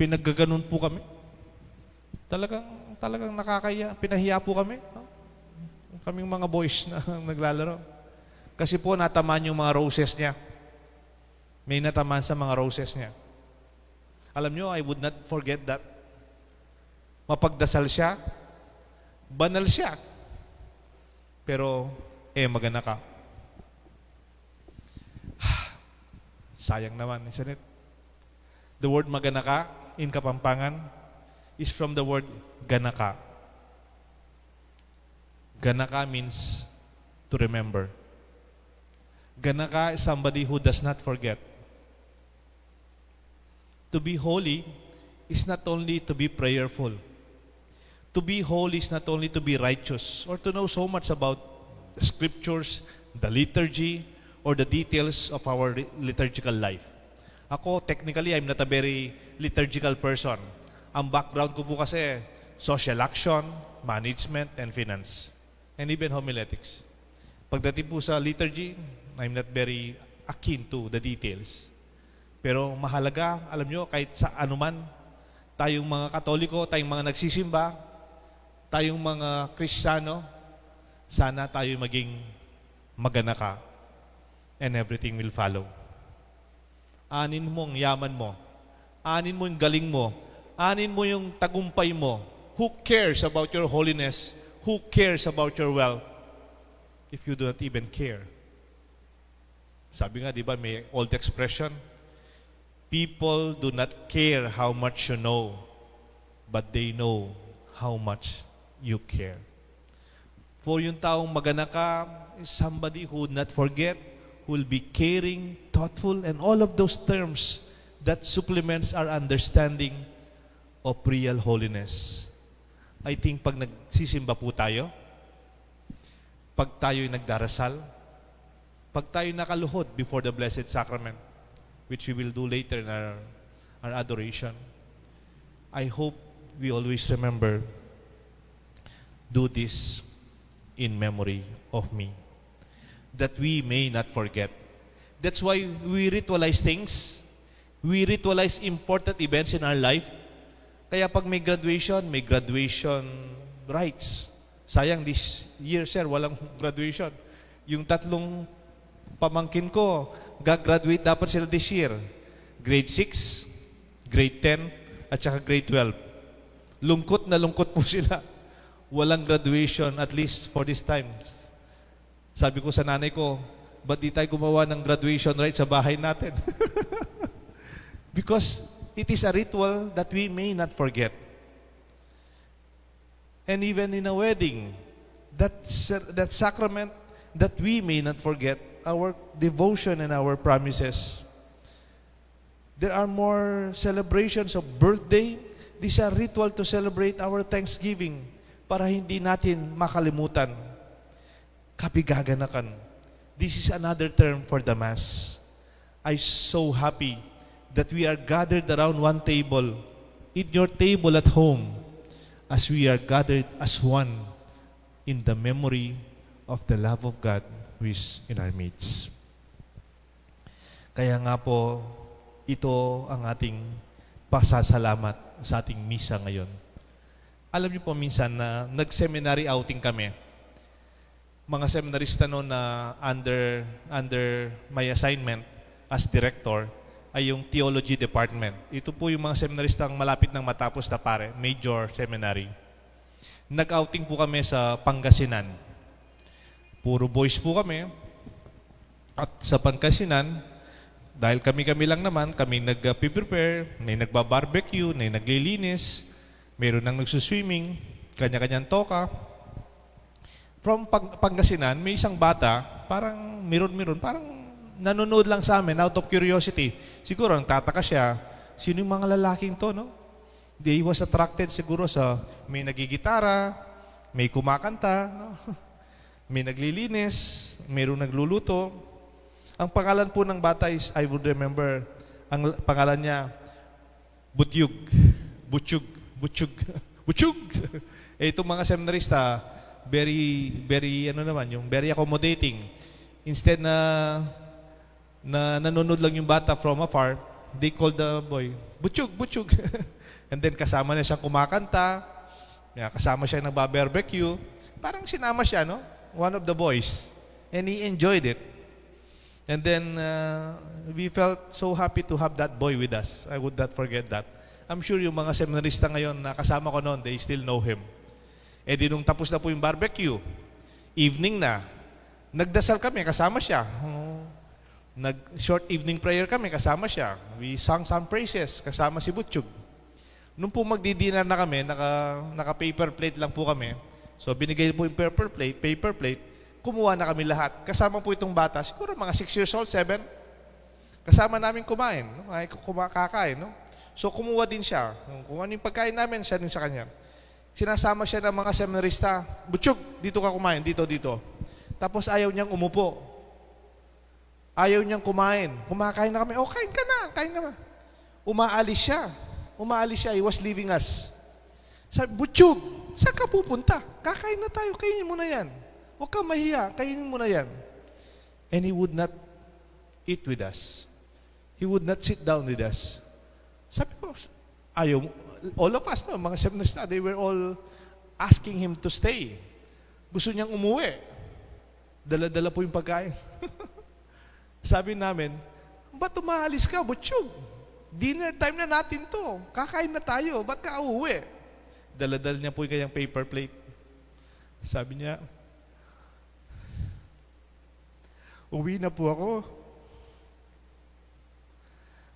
Pinaggaganon po kami. Talagang nakakaya. Pinahiya po kami. No? Kaming mga boys na naglalaro. Kasi po natamaan yung mga roses niya. May natamaan sa mga roses niya. Alam nyo, I would not forget that. Mapagdasal siya. Banal siya. Pero, magana ka. Sayang naman, isn't it? The word magana ka in Kapampangan is from the word ganaka. Ganaka means to remember. Ganaka is somebody who does not forget. To be holy is not only to be prayerful. To be holy is not only to be righteous or to know so much about the scriptures, the liturgy, or the details of our liturgical life. Ako, technically, I'm not a very liturgical person. Ang background ko po kasi, social action, management, and finance. And even homiletics. Pagdating po sa liturgy, I'm not very akin to the details. Pero mahalaga, alam nyo, kahit sa anuman, tayong mga Katoliko, tayong mga nagsisimba, tayong mga Kristiyano, sana tayo maging maganaka and everything will follow. Anin mo ang yaman mo. Anin mo yung galing mo. Anin mo yung tagumpay mo. Who cares about your holiness? Who cares about your wealth? If you do not even care. Sabi nga, di ba, may old expression, people do not care how much you know, but they know how much you care. For yung taong maganaka is somebody who would not forget, who will be caring, thoughtful, and all of those terms that supplements our understanding of real holiness. I think pag nagsisimba po tayo, pag tayo'y nagdarasal, pag tayo nakaluhod before the Blessed Sacrament, which we will do later in our adoration, I hope we always remember, do this in memory of me, that we may not forget. That's why we ritualize things. We ritualize important events in our life. Kaya pag may graduation rites. Sayang, this year, sir, walang graduation. Yung 3 pamangkin ko, gagraduate dapat sila this year. Grade 6, grade 10, at saka grade 12. Lungkot na lungkot po sila. Walang graduation, at least for this time. Sabi ko sa nanay ko, ba't di tayo gumawa ng graduation right sa bahay natin? Because it is a ritual that we may not forget. And even in a wedding, that sacrament that we may not forget, our devotion and our promises. There are more celebrations of birthday. These are ritual to celebrate our Thanksgiving para hindi natin makalimutan. Kapigaganakan. This is another term for the Mass. I'm so happy that we are gathered around one table, in your table at home, as we are gathered as one in the memory of the love of God who is in our midst. Kaya nga po, ito ang ating pasasalamat sa ating misa ngayon. Alam niyo po minsan na nag-seminary outing kami. Mga seminarista noon na under my assignment as director, ay yung Theology Department. Ito po yung mga seminaristang malapit ng matapos na pare, Major Seminary. Nag-outing po kami sa Pangasinan. Puro boys po kami. At sa Pangasinan, dahil kami-kami lang naman, kami nag-prepare, may nagba-barbecue, may naglilinis, mayroon nang nagsuswimming, kanya-kanyang toka. From Pangasinan, may isang bata, parang miron-miron, parang nanonood lang sa amin out of curiosity. Siguro ang tataka siya, sino yung mga lalaking to, no? He was attracted siguro sa may nagigitara, may kumakanta, no? May naglilinis, mayroong nagluluto. Ang pangalan po ng bata is, I would remember, ang pangalan niya, Butyug. Butchug. Butchug. Butchug! Itong mga seminarista, very accommodating. Instead na nanonood lang yung bata from afar, they called the boy, Butchug, Butchug. And then kasama na siyang kumakanta, kasama siya nagba-barbecue. Parang sinama siya, no? One of the boys. And he enjoyed it. And then we felt so happy to have that boy with us. I would not forget that. I'm sure yung mga seminarista ngayon na kasama ko noon, they still know him. Eh di nung tapos na po yung barbecue, evening na, nagdasal kami, kasama siya. Nag-short evening prayer kami, kasama siya. We sang some praises, kasama si Butchug. Nung po magdi-dinner na kami, naka-paper plate lang po kami. So binigay po yung paper plate, kumuha na kami lahat. Kasama po itong bata, siguro mga 6 years old, 7. Kasama namin kumain, no? Ay, kakain, no? So kumuha din siya. Kung ano yung pagkain namin, siya din sa kanya. Sinasama siya ng mga seminarista, Butchug, dito ka kumain, dito. Tapos ayaw niyang umupo. Ayaw niyang kumain. Kumakain na kami. Oh, kain na. Umaalis siya. He was leaving us. Sabi, Butchug, saan ka pupunta? Kakain na tayo. Kainin mo na yan. Huwag kang mahiya. Kainin mo na yan. And he would not eat with us. He would not sit down with us. Sabi ko, ayaw mo. All of us, no, mga seminarista, they were all asking him to stay. Gusto niyang umuwi. Dala-dala po yung pagkain. Sabi namin, ba't umaalis ka, Butchug? Dinner time na natin to. Kakain na tayo. Ba't ka uuwi? Dala-dala niya po yung kanyang paper plate. Sabi niya, uwi na po ako.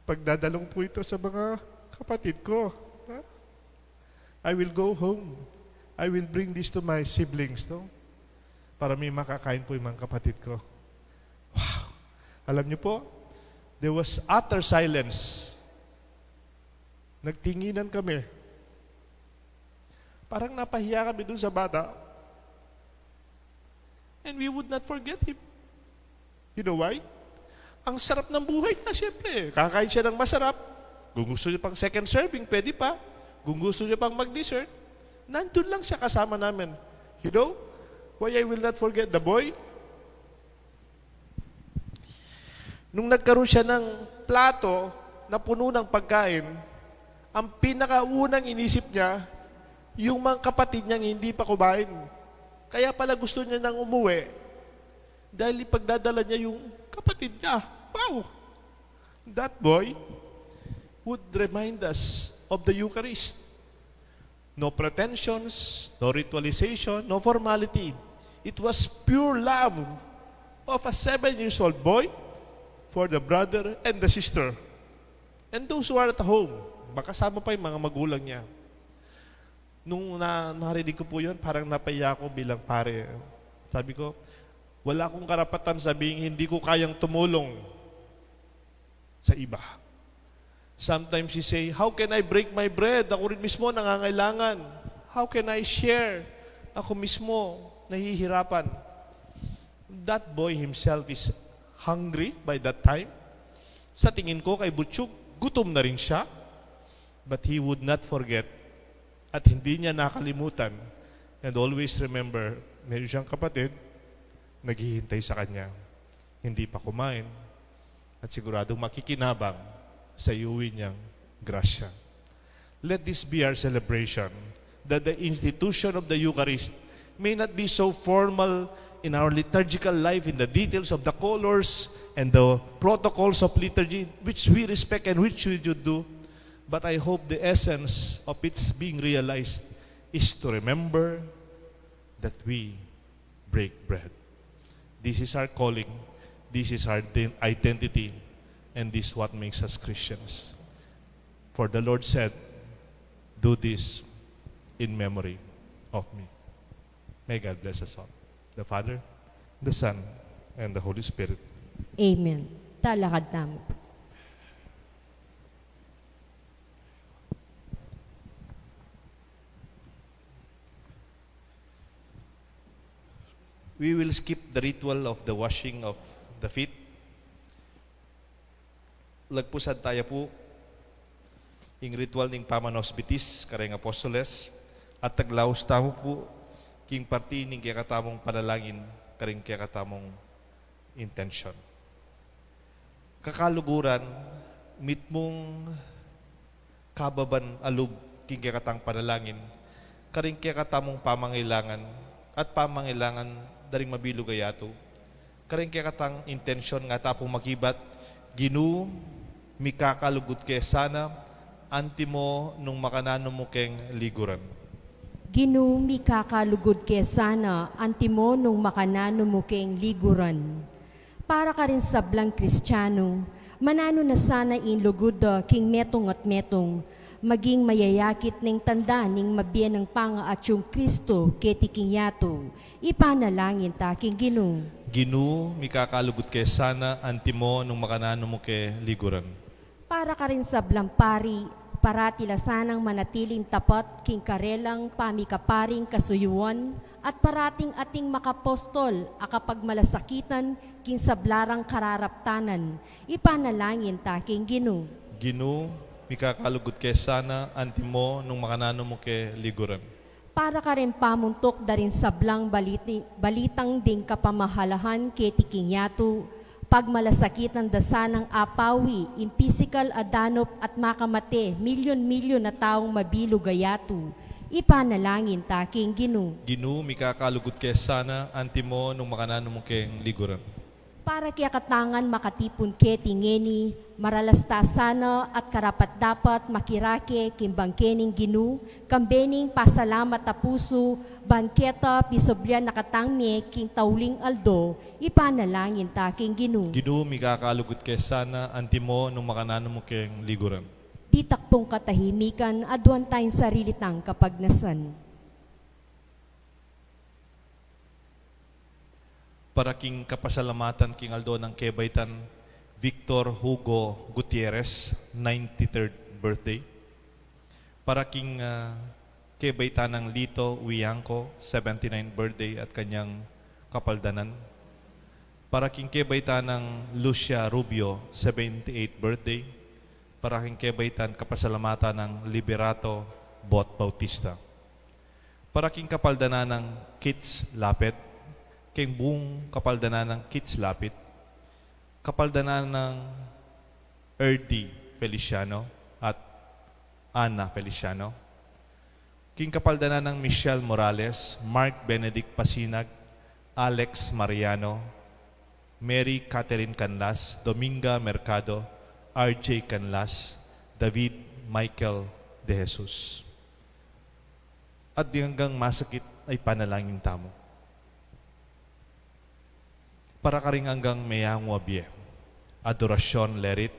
Pagdadalong po ito sa mga kapatid ko. I will go home. I will bring this to my siblings, no? Para may makakain po yung mga kapatid ko. Wow! Alam niyo po, there was utter silence. Nagtinginan kami. Parang napahiya kami dun sa bata. And we would not forget him. You know why? Ang sarap ng buhay niya, siyempre. Kakain siya ng masarap. Kung gusto niya pang second serving, pwede pa. Kung gusto niya pang mag-dessert, nandun lang siya kasama namin. You know why I will not forget the boy? Nung nagkaroon siya ng plato na puno ng pagkain, ang pinakaunang inisip niya, yung mga kapatid niyang hindi pa kumain. Kaya pala gusto niya nang umuwi dahil ipagdadala niya yung kapatid niya. Wow! That boy would remind us of the Eucharist. No pretensions, no ritualization, no formality. It was pure love of a 7-year-old boy for the brother and the sister. And those who are at home, makasama pa yung mga magulang niya. Nung narinig ko po yun, parang napaya ako bilang pare. Sabi ko, wala akong karapatan sabihin, hindi ko kayang tumulong sa iba. Sometimes you say, how can I break my bread? Ako rin mismo nangangailangan. How can I share? Ako mismo nahihirapan. That boy himself is hungry by that time. Sa tingin ko kay Butchug, gutom na rin siya. But he would not forget at hindi niya nakalimutan and always remember, meron siyang kapatid naghihintay sa kanya. Hindi pa kumain at siguradong makikinabang sa iuwi niyang grasya. Let this be our celebration that the institution of the Eucharist may not be so formal in our liturgical life, in the details of the colors and the protocols of liturgy, which we respect and which we should do. But I hope the essence of its being realized is to remember that we break bread. This is our calling, this is our identity, and this is what makes us Christians. For the Lord said, do this in memory of me. May God bless us all. The Father, the Son, and the Holy Spirit.
Amen. Talakad tamo.
We will skip the ritual of the washing of the feet. Lagpusan tayo po yung ritual ng pamanos bitis, kareng apostoles, at taglaos tamo po king parti ning kaya katamong panalangin, kareng kaya katamong intention. Kakaluguran, mit mong kababan alub king kaya katang panalangin, kareng kaya katamong pamangailangan, at pamangailangan daring mabilog ayato. Kareng kaya katang intention nga tapong makibat, Ginu, mikakalugot kaya sana, anti mo nung makanano mo keng liguran.
Ginu mi kakalugod kaya sana, anti mo nung makanano mo keng liguran. Para ka rin sablang Kristiyano, manano na sana in lugod king metong at metong, maging mayayakit ng tanda ning mabiyan ng panga at yung Kristo ketiking yato, ipanalangin ta king Ginu.
Ginu, mikakalugot kaya sana, anti mo nung makanano mo keng liguran.
Para ka rin sablang pari, paratila sanang manatiling tapat king karelang pamikaparing kasuyuan at parating ating makapostol akapag malasakitan king sablarang kararaptanan. Ipanalangin ta king Ginu.
Ginu, mikakalugot kaya sana, anti mo nung makanano mo keng liguran.
Para ka rin pamuntok darin sablang balitang ding kapamahalahan ketiking yato, pagmalasakitan dasanang apawi, in physical adanop at makamate, milyon-milyon na taong mabilog gayato, ipanalangin ta king Ginu.
Ginu, mikakalugot kaya sana, anti mo nung makanano mo keng liguran.
Para kaya katangan makatipon ketingeni, maralasta sana at karapat dapat makirake kimbangkening Ginu, kambening pasalamat a puso, bangketa pisoblian nakatangme king tauling aldo, ipanalangin ta king Ginu.
Ginu, mikakalugot kaya sana, anti mo nung makanano mo keng liguran.
Di takpong katahimikan, aduan tayong sarili tang kapagnasan.
Para king kapasalamatan king Aldo ng Kebaytan, Victor Hugo Gutierrez, 93rd birthday. Para king Kebaytan ng Lito Wiangco, 79th birthday at kanyang kapaldanan. Para king Kebaytan ng Lucia Rubio, 78th birthday. Para king Kebaytan kapasalamatan ng Liberato Bot Bautista. Para king kapaldanan ng Kits Lapet, king buong kapaldanan ng Kits Lapit, kapaldanan ng Erdi Feliciano at Ana Feliciano, king kapaldanan ng Michelle Morales, Mark Benedict Pasinag, Alex Mariano, Mary Catherine Canlas, Dominga Mercado, RJ Canlas, David Michael De Jesus. At di hanggang masakit ay panalangin tamo. Para ka rin hanggang mayang wabye, Adoracion Lerit,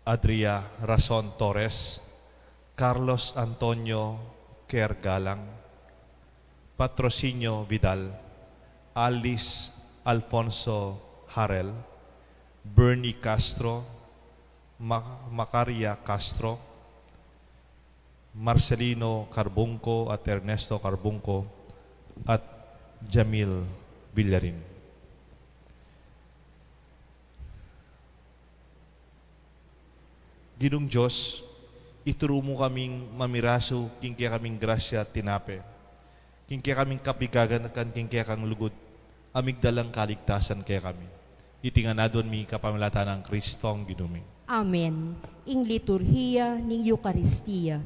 Adria Rason Torres, Carlos Antonio Kergalang, Patrocinio Vidal, Alice Alfonso Harel, Bernie Castro, Macaria Castro, Marcelino Carbunco at Ernesto Carbunco at Jamil Villarin. Ginong Diyos, ituro mo kaming mamiraso, king kaya kaming grasya at tinape. King kaya kaming kapigagan at king kaya kang lugod, amigdalang kaligtasan kaya kami. Itinganadon mi kapamilata ng Kristong ginumi.
Amen. Ing liturhiya ning Eucharistia.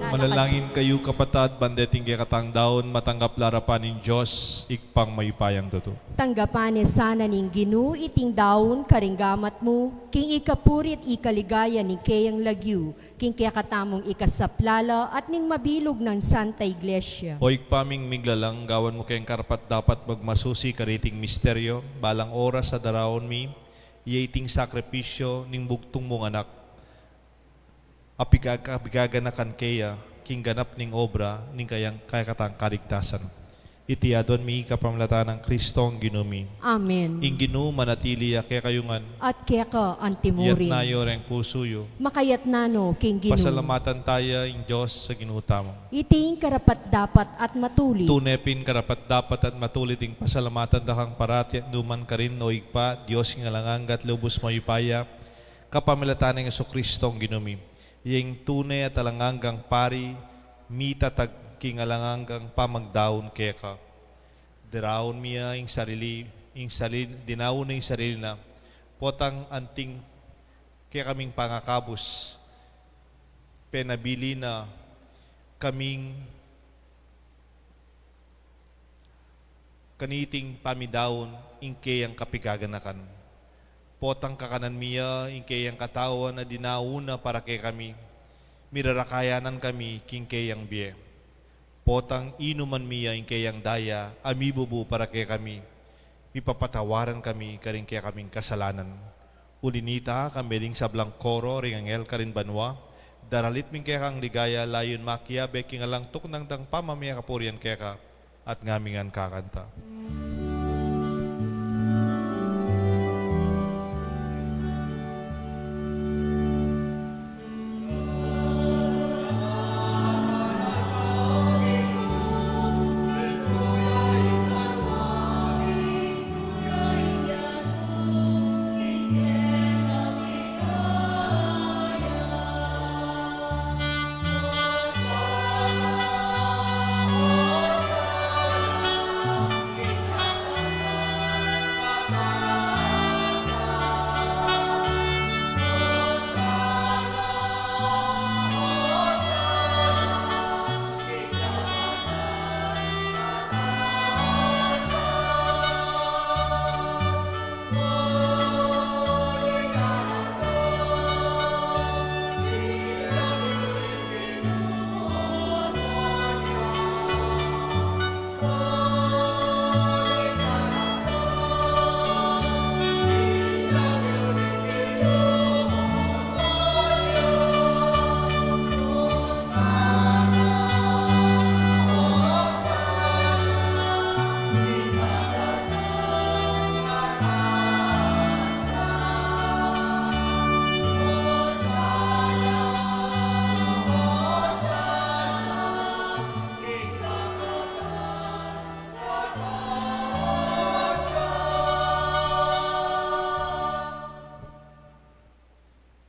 Manalangin kayo kapatad, bandeting kaya katang daon, matanggap larapan ng Diyos, ikpang may payang toto.
Tanggapan ni sana ning Ginu iting daon karinggamat mo, king ikapurit ikaligaya ni kayang lagyu, king kaya katamong ikasaplala at ning mabilog ng Santa Iglesia.
O ikpaming miglalang, gawan mo kayang karapat dapat magmasusi kariting misteryo, balang oras sa daraon mi, iyating sakripisyo ning bugtong mong anak. Apigaganakan kaya, king ganap ning obra, ning kayang katang kaligtasan. Iti adon mi kapamlatan ng Kristo ang ginumi.
Amen.
Ing ginu manatili kaya kayungan,
At kaya ka
yat
antimurin.
nayo reng pusuyo.
Makayat nano, king Ginu.
Pasalamatan tayo ing Diyos sa ginutamo.
Iting karapat dapat at matuli.
Tunepin karapat dapat at matulit ing pasalamatan dakang parati at duman ka rin o igpa, Diyos nga langanggat lubos mo ipaya, kapamilatan ng Kristo ang ginumi. Iyeng tunay at alanganggang pari, mitatag king alanganggang pamagdaon kaya ka. Diraon miya ing sarili, dinaon na ing sarili na, potang anting kaya kaming pangakabos, penabili na kaming kaniting pamidaon ingke ang kapigaganakan. Potang kakanan miya ingke ang katawan na dinauna para kay kami. Mirarakayanan kami kingke ang biye. Potang inuman miya ingke ang daya amibubu para kay kami. Ipapatawaran kami karing kaya kaming kasalanan. Ulinita kami sablang koro ringangel karin banwa. Daralit ming kaya kang ligaya layon makia beking alang tuk nang dang pamamaya kapurian kaya ka at ngamingan kakanta.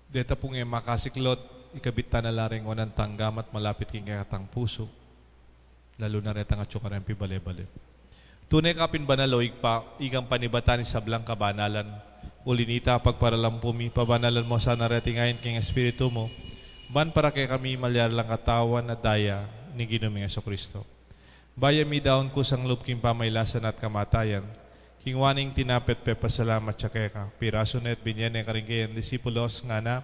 Deta pong makasiklot, ikabit na laring wanan tanggamat malapit king katang puso. Lalo na retang at syukaran pibale-bale. Tunay kapin banaloig pa, igang panibatan sa blang kabanalan. Ulinita pagparalampumi, pabanalan mo sa naratingayin king espiritu mo. Ban para kay kami malyar lang katawan at daya ni Ginuming Kristo. Baya mi daon ko sang lupking pamaylasan at kamatayan. Kingwaning tinapet pe pasalamat siya kaya ka. Piraso net binyan ng karingkayan disipulos nga na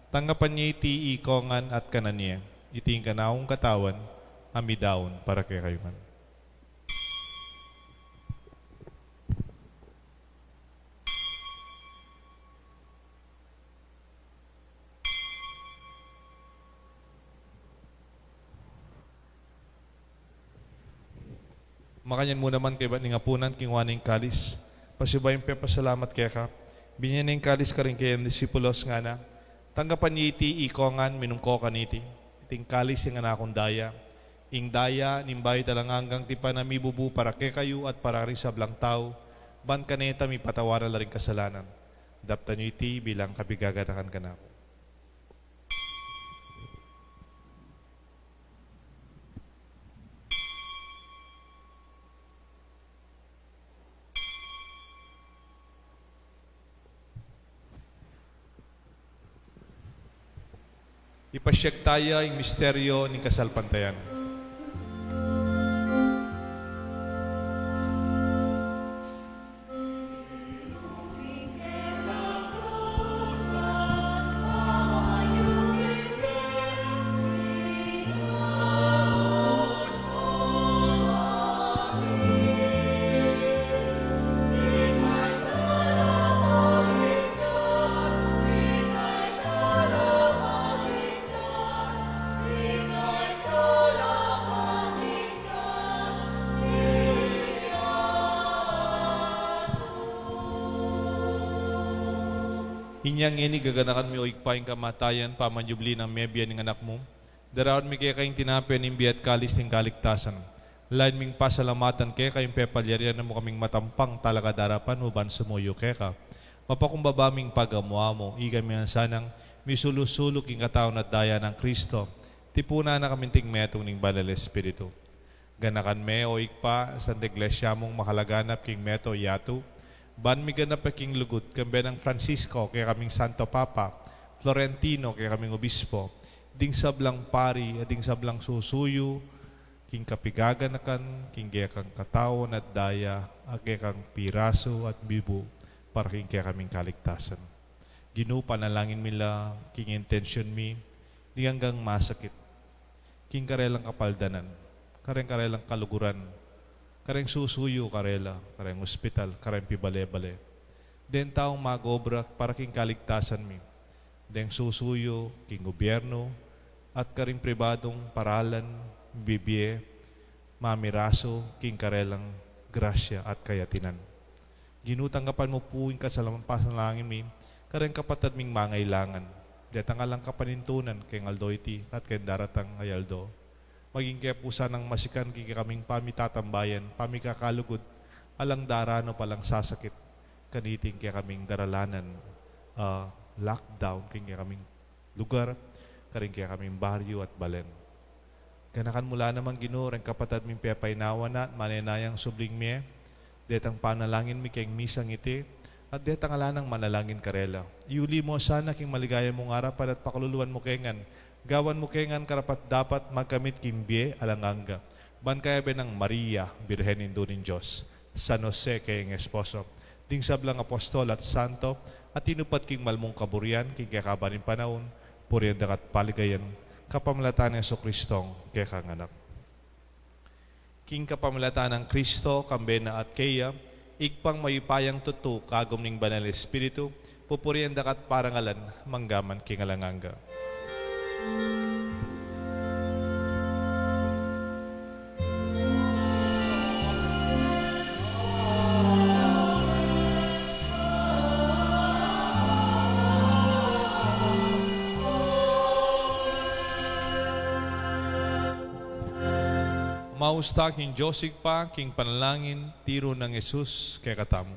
tanggapan niya iti ikongan at kananiya. Iting kanaong katawan amidaon para kay kayo man. Makanyan mo naman kay ba't ningapunan king waning kalis. Pasibayin pe pasalamat kaya ka. Binyan ng kalis ka rin kaya disipulos nga na. Tanggapan niya iti ikongan minumko ka niti. Iting kalis yung anakong daya. Ing daya nimbayo talang hanggang tipa na mibubu para kay kayo at para rin sa blang tao. Ban kaneta mi patawaran la rin kasalanan. Dapta niyo iti bilang kabigaganakan ka na. Ipasyag tayo ang misteryo ng kasalpantayan. Inyang ini gaganakan mi o ikpaing kamatayan, pamanyubli ng mebya ng anak mo. Daraon mi kaya kayong tinapin ng biat kalis ng kaligtasan. Lain ming pasalamatan kaya kayong pepalyarian na mo kaming matampang talaga darapan mo ban sumuyo kaya ka. Mapakumbaba ming pagamuha mo, igami ang sanang misulusulok yung kataon at daya ng Kristo. Tipuna na kaminting metong ning Banal Espiritu. Ganakan me o ikpa sa iglesia mong makalaganap king meto yatu. Ban mi ganap king lugut kambe ng Francisco kaya kaming Santo Papa, Florentino kaya kaming Obispo, ding sablang pari, ding sablang susuyo, king kapigaganakan, king kaya kang katawan at daya, kaya kang piraso at bibu, para king kaya kaming kaligtasan. Ginu panalangin mila, king intention mi, di hanggang masakit, king karelang kapaldanan, karelang kaluguran, kareng susuyo karela, kareng ospital, kareng pibale-bale. Den taong magobra para king kaligtasan mi. Den susuyo, king gobyerno, at karing pribadong paralan, bibye, mamiraso, king karelang grasya at kayatinan. Ginutanggapan mo po yung kasalampasan langin mi, kareng kapatad ming mangailangan. Detangalang kapanintunan kay Aldoyti at kay daratang ayaldo. Maging kaya pusa ng masikan kaya kaming pamitatambayan, pamikakalugod, alang darano palang sasakit, kaniting kaya kaming daralanan, lockdown, kaya kaming lugar, karing kaya kaming baryo at balen. Ganakan mula naman ginurang kapatad ming pepainawa na, manenayang subling miye, detang panalangin mi kayong misang iti, at detang alanang manalangin karela. Iuli mo sana king maligaya mong harapan at pakaluluan mo kengan, gawan mo kengan karapat dapat magkamit kimbye alanganga. Ban kaya benang Maria, Birhen Indunin Diyos, San Jose kayong esposo, ding sablang apostol at santo, at tinupat king malmong kaburian, king kakabanin panahon, puriyan dakat paligayan, kapamlatan ng Kristong kaya kanganak. King kapamlatan ng Kristo, kambena at kaya, ikpang mayupayang tutu, kagom ning Banal Espiritu, pupuriyan dakat parangalan, manggaman king alanganga. Mausta king Josig pa, king panalangin, tiro ng Jesus kay katamu.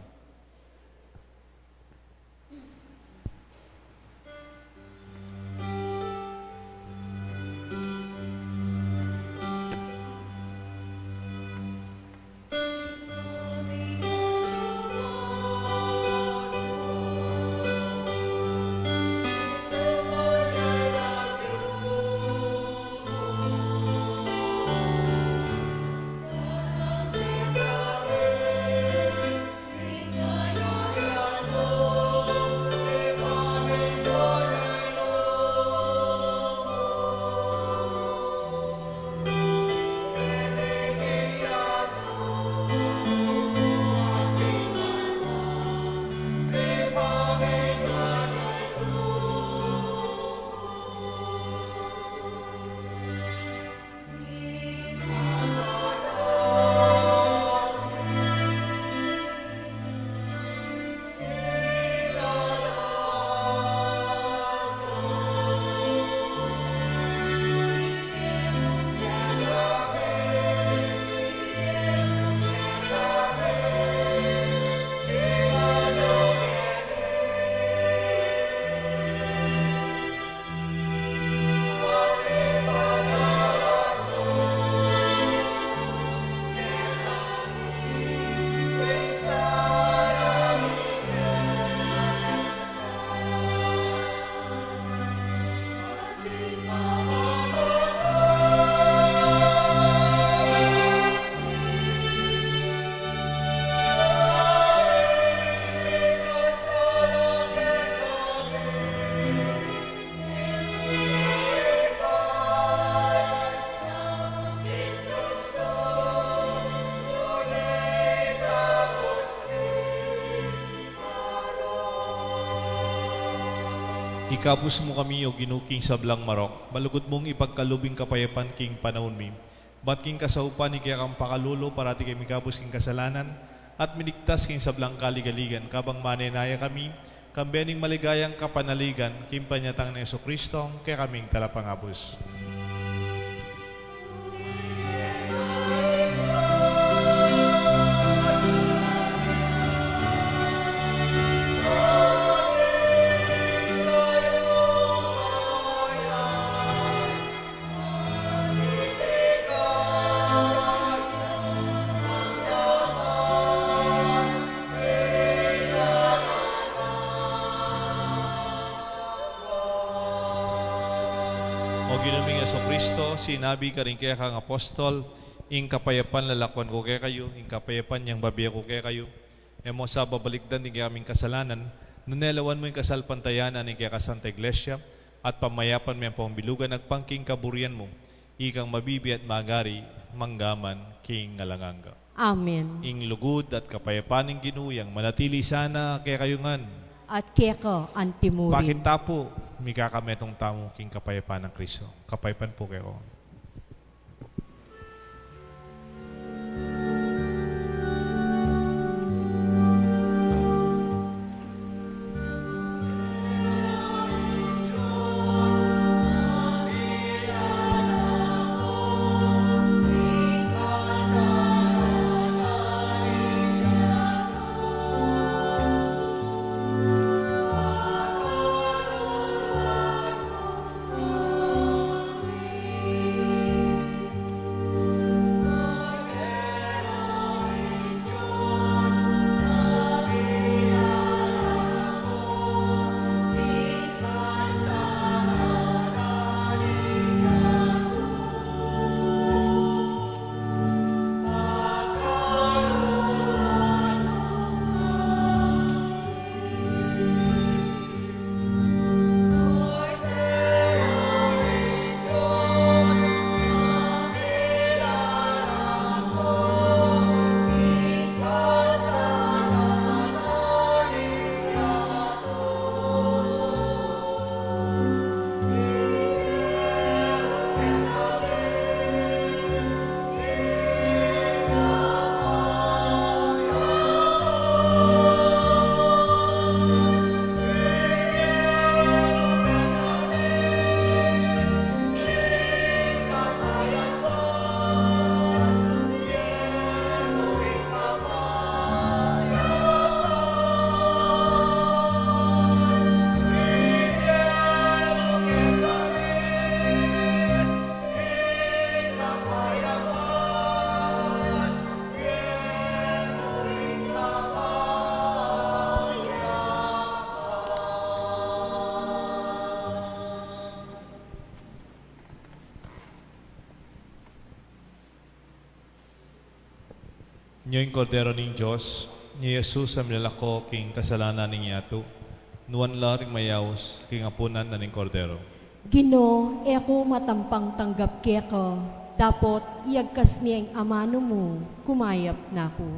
Ikapus mo kami o ginuking sablang marok, malugod mong ipagkalubing kapayapan king panahon mi. Bat king kasaupan ni kaya kang pakalulo, parati kami kapus king kasalanan, at miniktas king sablang kaligaligan, kabang manenaya kami, kambening maligayang kapanaligan, king panyatang na Yeso Kristo, kaya kaming talapangabos. O ginuming Yeso Kristo, sinabi ka rin kaya kang apostol, ing kapayapan lalakwan ko kaya kayo, ing kapayapan niyang babiya ko kaya kayo, emo sa babalikdan ni aming kasalanan, nanelawan mo yung kasalpantayanan ni kaya kasanta iglesia, at pamayapan mo yung pambilugan nagpangking kaburian mo, ikang mabibi at magari, manggaman, king ngalanganga.
Amen.
Ing lugod at kapayapan ng ginuyang, manatili sana kaya kayungan.
At keko antimurin.
Bakit tapo, may kakametong tamo king kapayapaan ng Kristo. Kapayapan po kayo. Nyo'y kordero ning Diyos, ni Jesus sa milalako king kasalanan ning yato, nuwan laring mayaws king apunan na ning kordero.
Gino, ako matampang tanggap keko, dapot iagkas mi ang amano mo, kumayap na ko.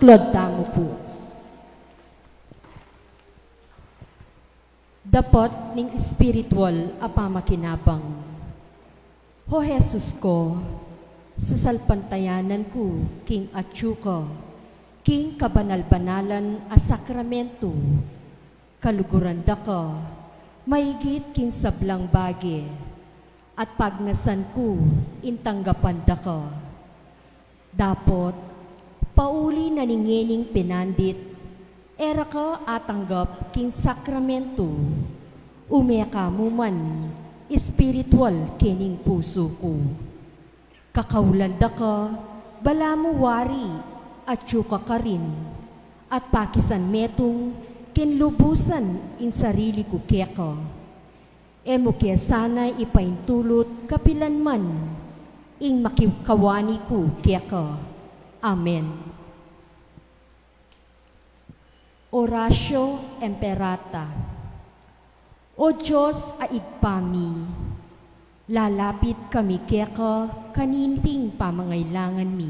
Tiklod tamo po. Dapat ning spiritual a pamakinabang. Ho Jesus ko, sa salpantayanan ko, king atsuka, king kabanal-banalan a sakramento, kaluguranda ka, mahigit king sablang bagi, at pagnasan ko, intanggapanda ka. Dapot, pauli na ningening pinandit, era ka atanggap king sakramento, umeka mo man, espiritual kining puso ko. Kakaulanda ka, bala mo wari, at yuka ka rin, at pakisan metong kinlubusan in sarili ko keka. Emo kaya sana ipaintulot kapilan man, ing makikawani ko keka. Amen. Oratio Imperata. O Diyos a igpami, lalapit kami keka kaninting pamangailangan mi.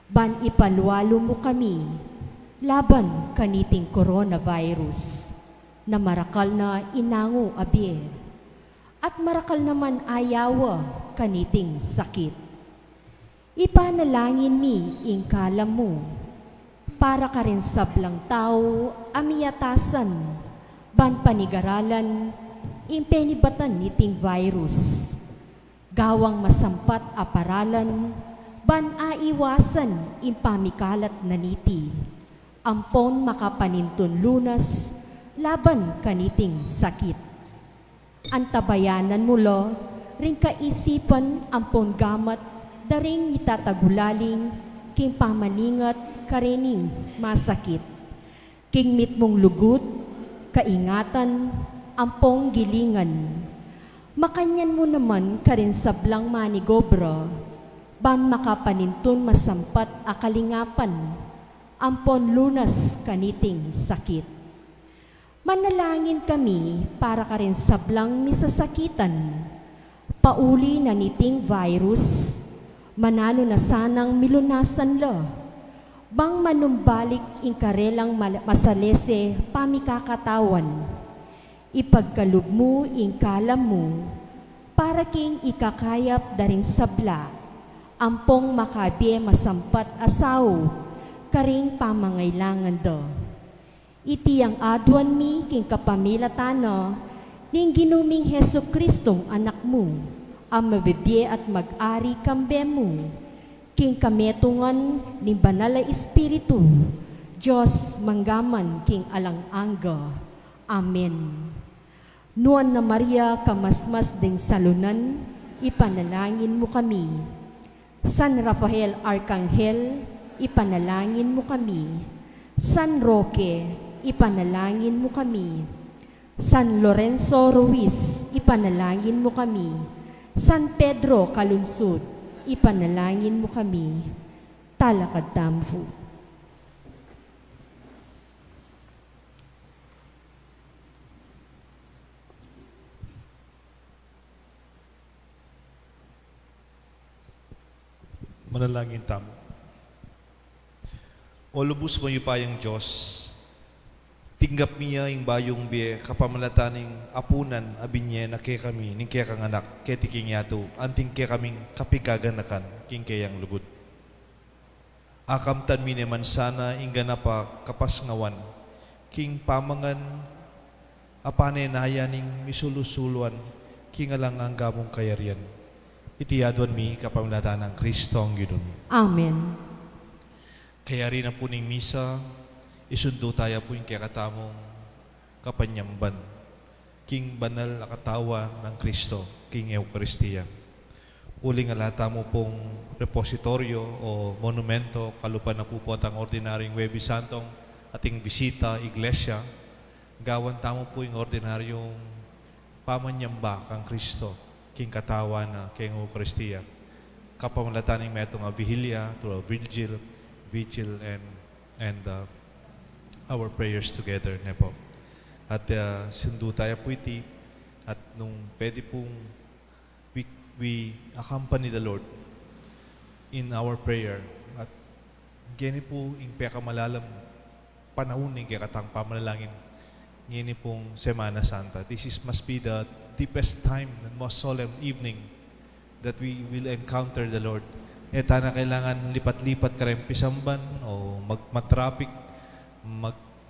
Ban ipalwalo mo kami, laban kaniting coronavirus, na marakal na inango abye, at marakal naman ayawa kaniting sakit. Ipanalangin mi ingkalam mo, para ka rin sablang tao amiyatasan, ban panigaralan, impenibatan niting virus. Gawang masampat aparalan, ban aiwasan impamikalat na niti. Ampon makapanintun lunas, laban kaniting sakit. Antabayanan mo lo, ring kaisipan ampon gamat, daring itatagulaling, king pamaningat karening masakit. King mit mong lugut, kaingatan, ampong gilingan. Makanyan mo naman karin sablang manigobra, ban makapanintun masampat akalingapan, ampon lunas kaniting sakit. Manalangin kami para karin sablang misasakitan, pauli na niting virus, manano na sanang milunasan lo, bang manumbalik ingkarelang masalese pamikakatawan, ipagkalub mo ingkalam mo, para king ikakayap daring sabla, ampong makabi masampat asaw, karing pamangailangan do. Iti ang adwan mi king kapamilatano, ning ginuming Hesu Kristong anak mo, ang mabibye at mag-ari kambe mo, king kametungan ni Banal na Espiritu, Diyos manggaman king alang-angga. Amen. Nuan na Maria, kamasmas ding salunan, ipanalangin mo kami. San Rafael Arcangel, ipanalangin mo kami. San Roque, ipanalangin mo kami. San Lorenzo Ruiz, ipanalangin mo kami. San Pedro Kalunsud, ipanalangin mo kami. Talakad tampo.
Manalangin tamo. O lubos mo yupayang Diyos, tinggap miya yung bayong biye kapamalataning apunan abinye na kaya kami, ning kaya kang anak, kaya tiking yato, anting kaya kaming kapigaganakan, king kayang lugod. Akamtan mi naman sana ingana pa kapasngawan, king pamangan apanenaya ning misulusuluan, king alang ang gamong kayarian. Itiyadwan mi kapamlatan ng Kristo ang Ginoo.
Amen.
Kaya rin ang puning misa, isundo tayo po yung kakatamong kapanyamban. King banal na katawa ng Kristo, King Eucharistia. Uling alata mo pong repositoryo o monumento, kalupan na po po ang ordinaryong Huwebes Santong ating bisita, iglesia. Gawan tamo po yung ordinaryong pamanyamba kang Kristo, King katawa na King Eucharistia. Kapamalataning metong vigilia, to a vigil, and our prayers together na po. At sundo tayo po iti, at nung pwede pong we accompany the Lord in our prayer. At Gini po yung pinakamalalam panahon ng katang pamanalangin. Gini pong Semana Santa. This must be the deepest time and most solemn evening that we will encounter the Lord. Eta na kailangan lipat-lipat ka rin pisamban o mag-traffic,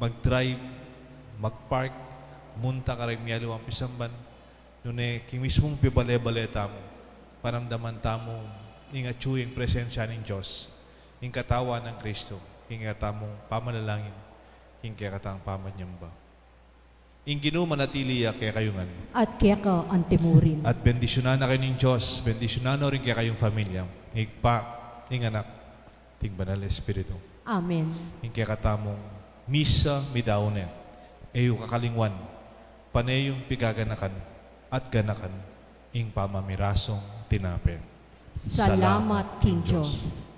mag-drive, mag-park, munta ka rin miyalo ang pisamban. Yun king mismong pibale-baleta mo, paramdaman tamo, ingatsu yung presensya ng Diyos, yung katawan ng Kristo, yung katamong pamanalangin, yung katang pamanyamba. Yung ginumanatili kaya kayungan.
At kaya ka antimurin.
At bendisyonan na kayo ng Diyos, bendisyonan na rin kaya kayong pamilya, higpa, ing anak, ting banal na Espiritu.
Amen.
Yung kaya katamong misa midaunen, eyo kakalingwan, panayong pigaganakan at ganakan, ing pamamirasong tinape.
Salamat, King Diyos.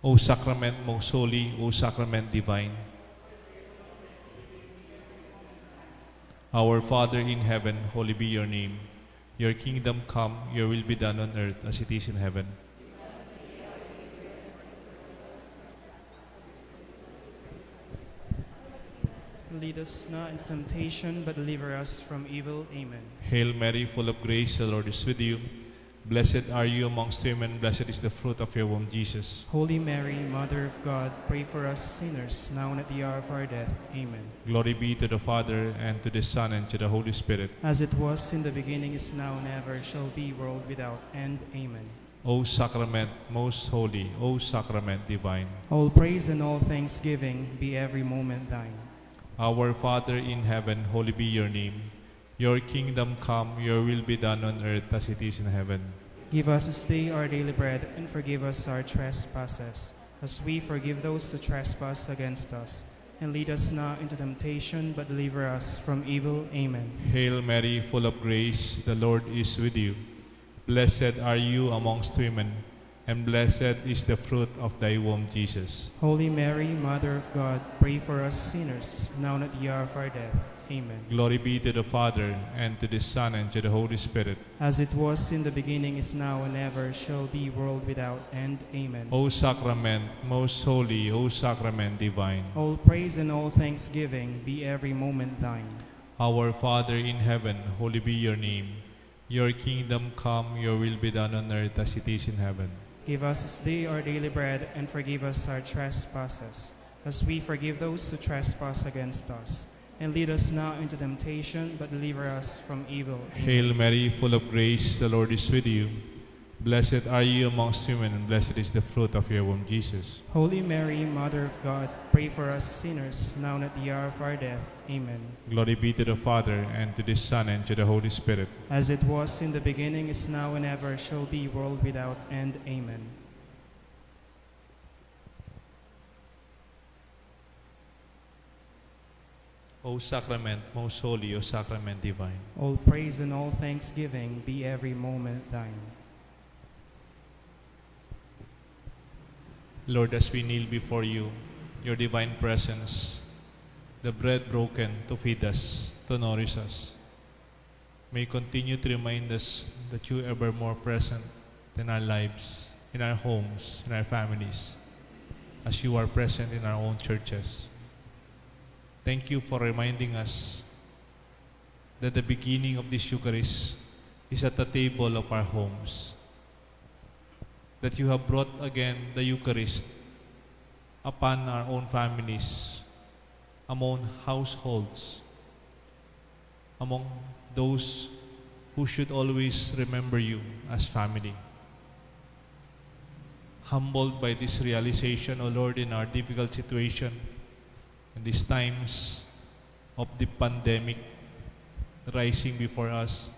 O Sacrament most holy, O Sacrament divine, our Father in heaven, holy be your name. Your kingdom come, your will be done on earth as it is in heaven.
Lead us not into temptation, but deliver us from evil. Amen.
Hail Mary, full of grace, the Lord is with you. Blessed are you amongst women, blessed is the fruit of your womb, Jesus.
Holy Mary, Mother of God, pray for us sinners, now and at the hour of our death. Amen.
Glory be to the Father, and to the Son, and to the Holy Spirit.
As it was in the beginning, is now, and ever shall be, world without end. Amen.
O Sacrament most holy, O Sacrament divine,
All praise and all thanksgiving be every moment thine.
our Father in heaven, holy be your name. Your kingdom come, your will be done on earth as it is in heaven.
Give us this day our daily bread, and forgive us our trespasses, as we forgive those who trespass against us. And lead us not into temptation, but deliver us from evil. Amen.
Hail Mary, full of grace, the Lord is with you. Blessed are you amongst women, and blessed is the fruit of thy womb, Jesus.
Holy Mary, Mother of God, pray for us sinners, now and at the hour of our death. Amen.
Glory be to the Father, and to the Son, and to the Holy Spirit.
As it was in the beginning, is now, and ever shall be, world without end. Amen.
O Sacrament most holy, O Sacrament divine,
All praise and all thanksgiving be every moment thine.
our Father in heaven, holy be your name. Your kingdom come, your will be done on earth as it is in heaven.
Give us this day our daily bread, and forgive us our trespasses, as we forgive those who trespass against us. and lead us not into temptation, but deliver us from evil.
Hail Mary, full of grace, the Lord is with you. Blessed are you amongst women, and blessed is the fruit of your womb, Jesus.
Holy Mary, Mother of God, pray for us sinners, now and at the hour of our death. Amen.
Glory be to the Father, and to the Son, and to the Holy Spirit.
As it was in the beginning, is now, and ever shall be, world without end. Amen.
O sacrament, most holy, O sacrament divine.
All praise and all thanksgiving be every moment thine.
Lord, as we kneel before you, your divine presence, the bread broken to feed us, to nourish us, may continue to remind us that you are ever more present in our lives, in our homes, in our families, as you are present in our own churches. Thank you for reminding us that the beginning of this Eucharist is at the table of our homes, that you have brought again the Eucharist upon our own families, among households, among those who should always remember you as family. Humbled by this realization, O Lord, in our difficult situation, in these times of the pandemic rising before us,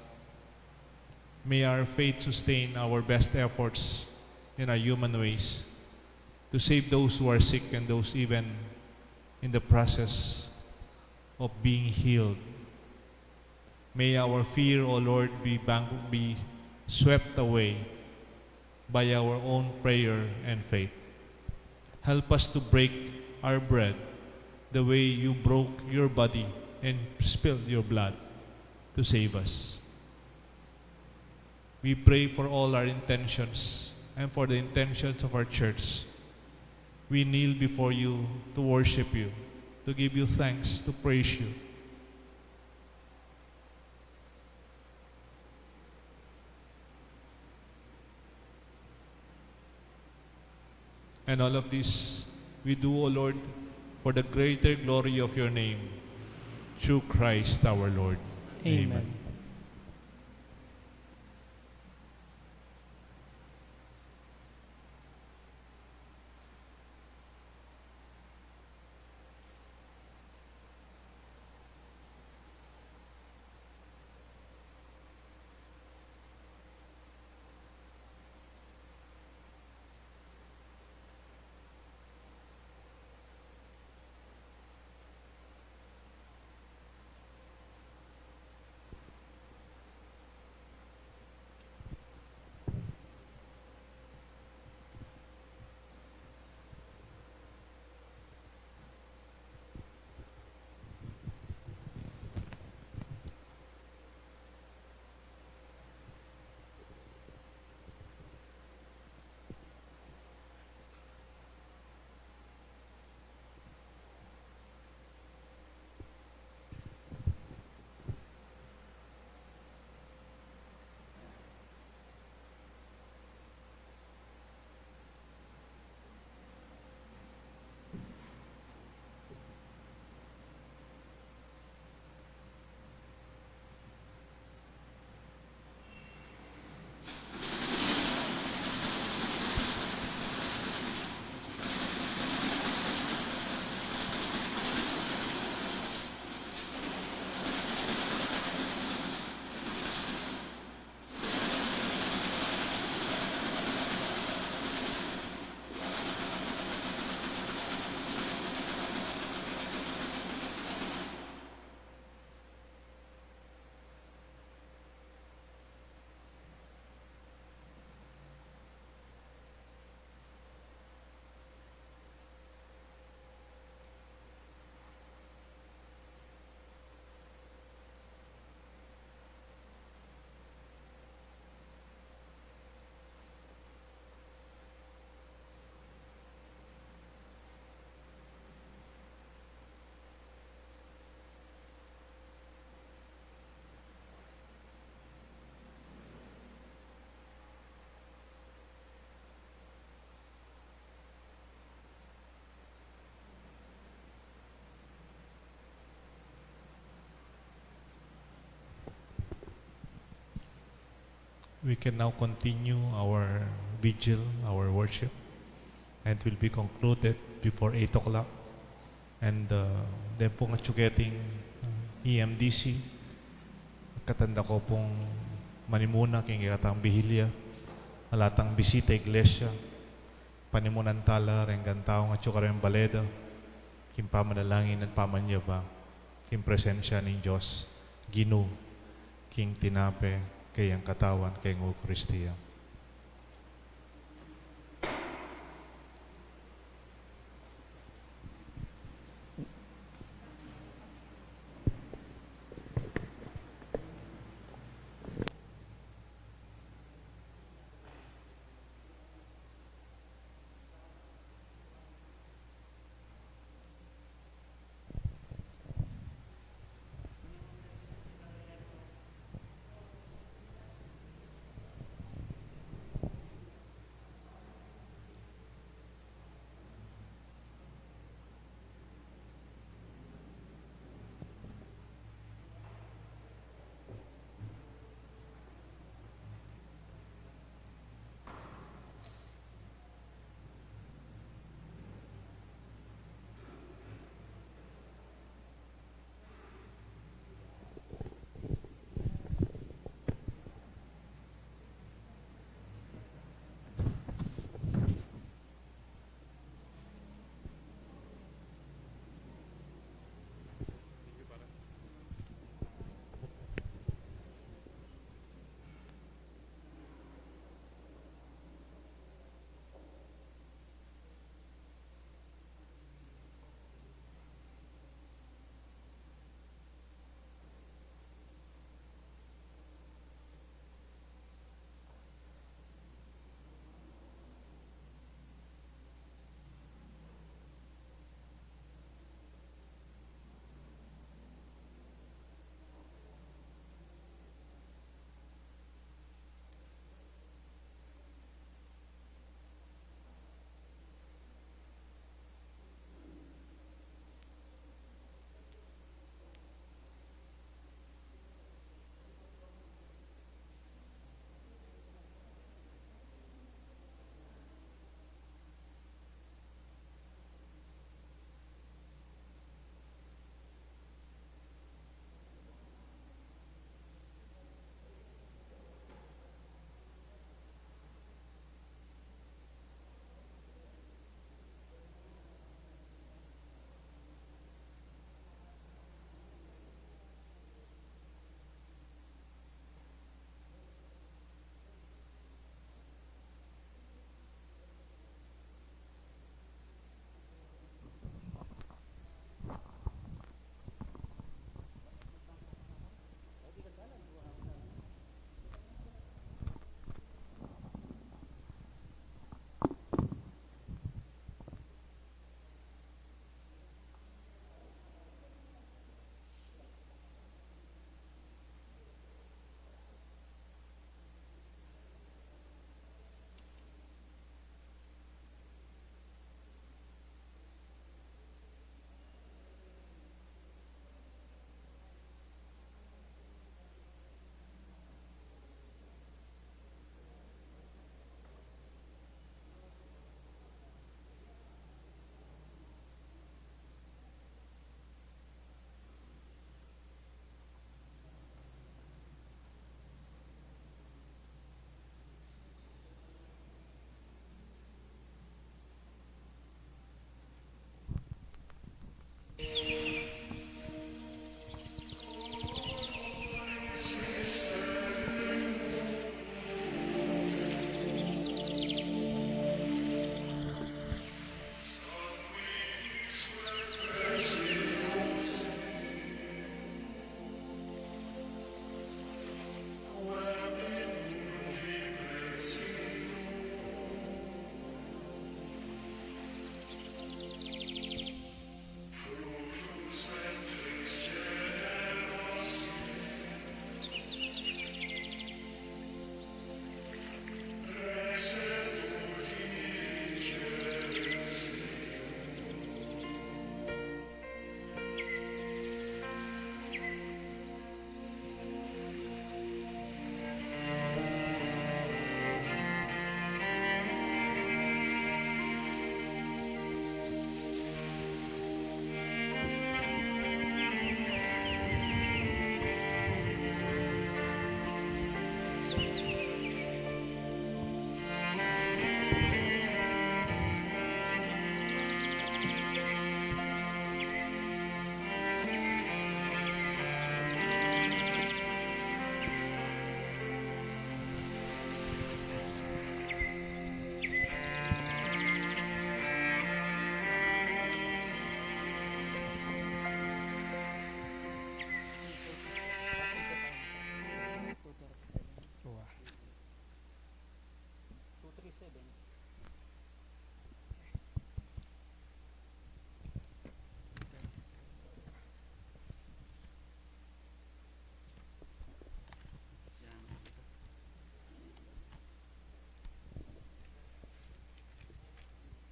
may our faith sustain our best efforts in our human ways to save those who are sick and those even in the process of being healed. May our fear, O Lord, be swept away by our own prayer and faith. Help us to break our bread the way you broke your body and spilled your blood to save us. We pray for all our intentions and for the intentions of our church. We kneel before you to worship you, to give you thanks, to praise you. And all of this we do, O Lord, for the greater glory of your name, through Christ our Lord.
Amen.
we can now continue our vigil, our worship, and will be concluded before 8 o'clock. And then po nga chugeting EMDC, katanda ko pong manimuna king ikatang bihilya, alatang bisita iglesia, panimunan tala, renggan tao nga chukareng baleda, kim pamanalangin at pamanyaba, kim presensya ng Diyos, ginu, king tinape, kayang katawan, kayang Ukristiya.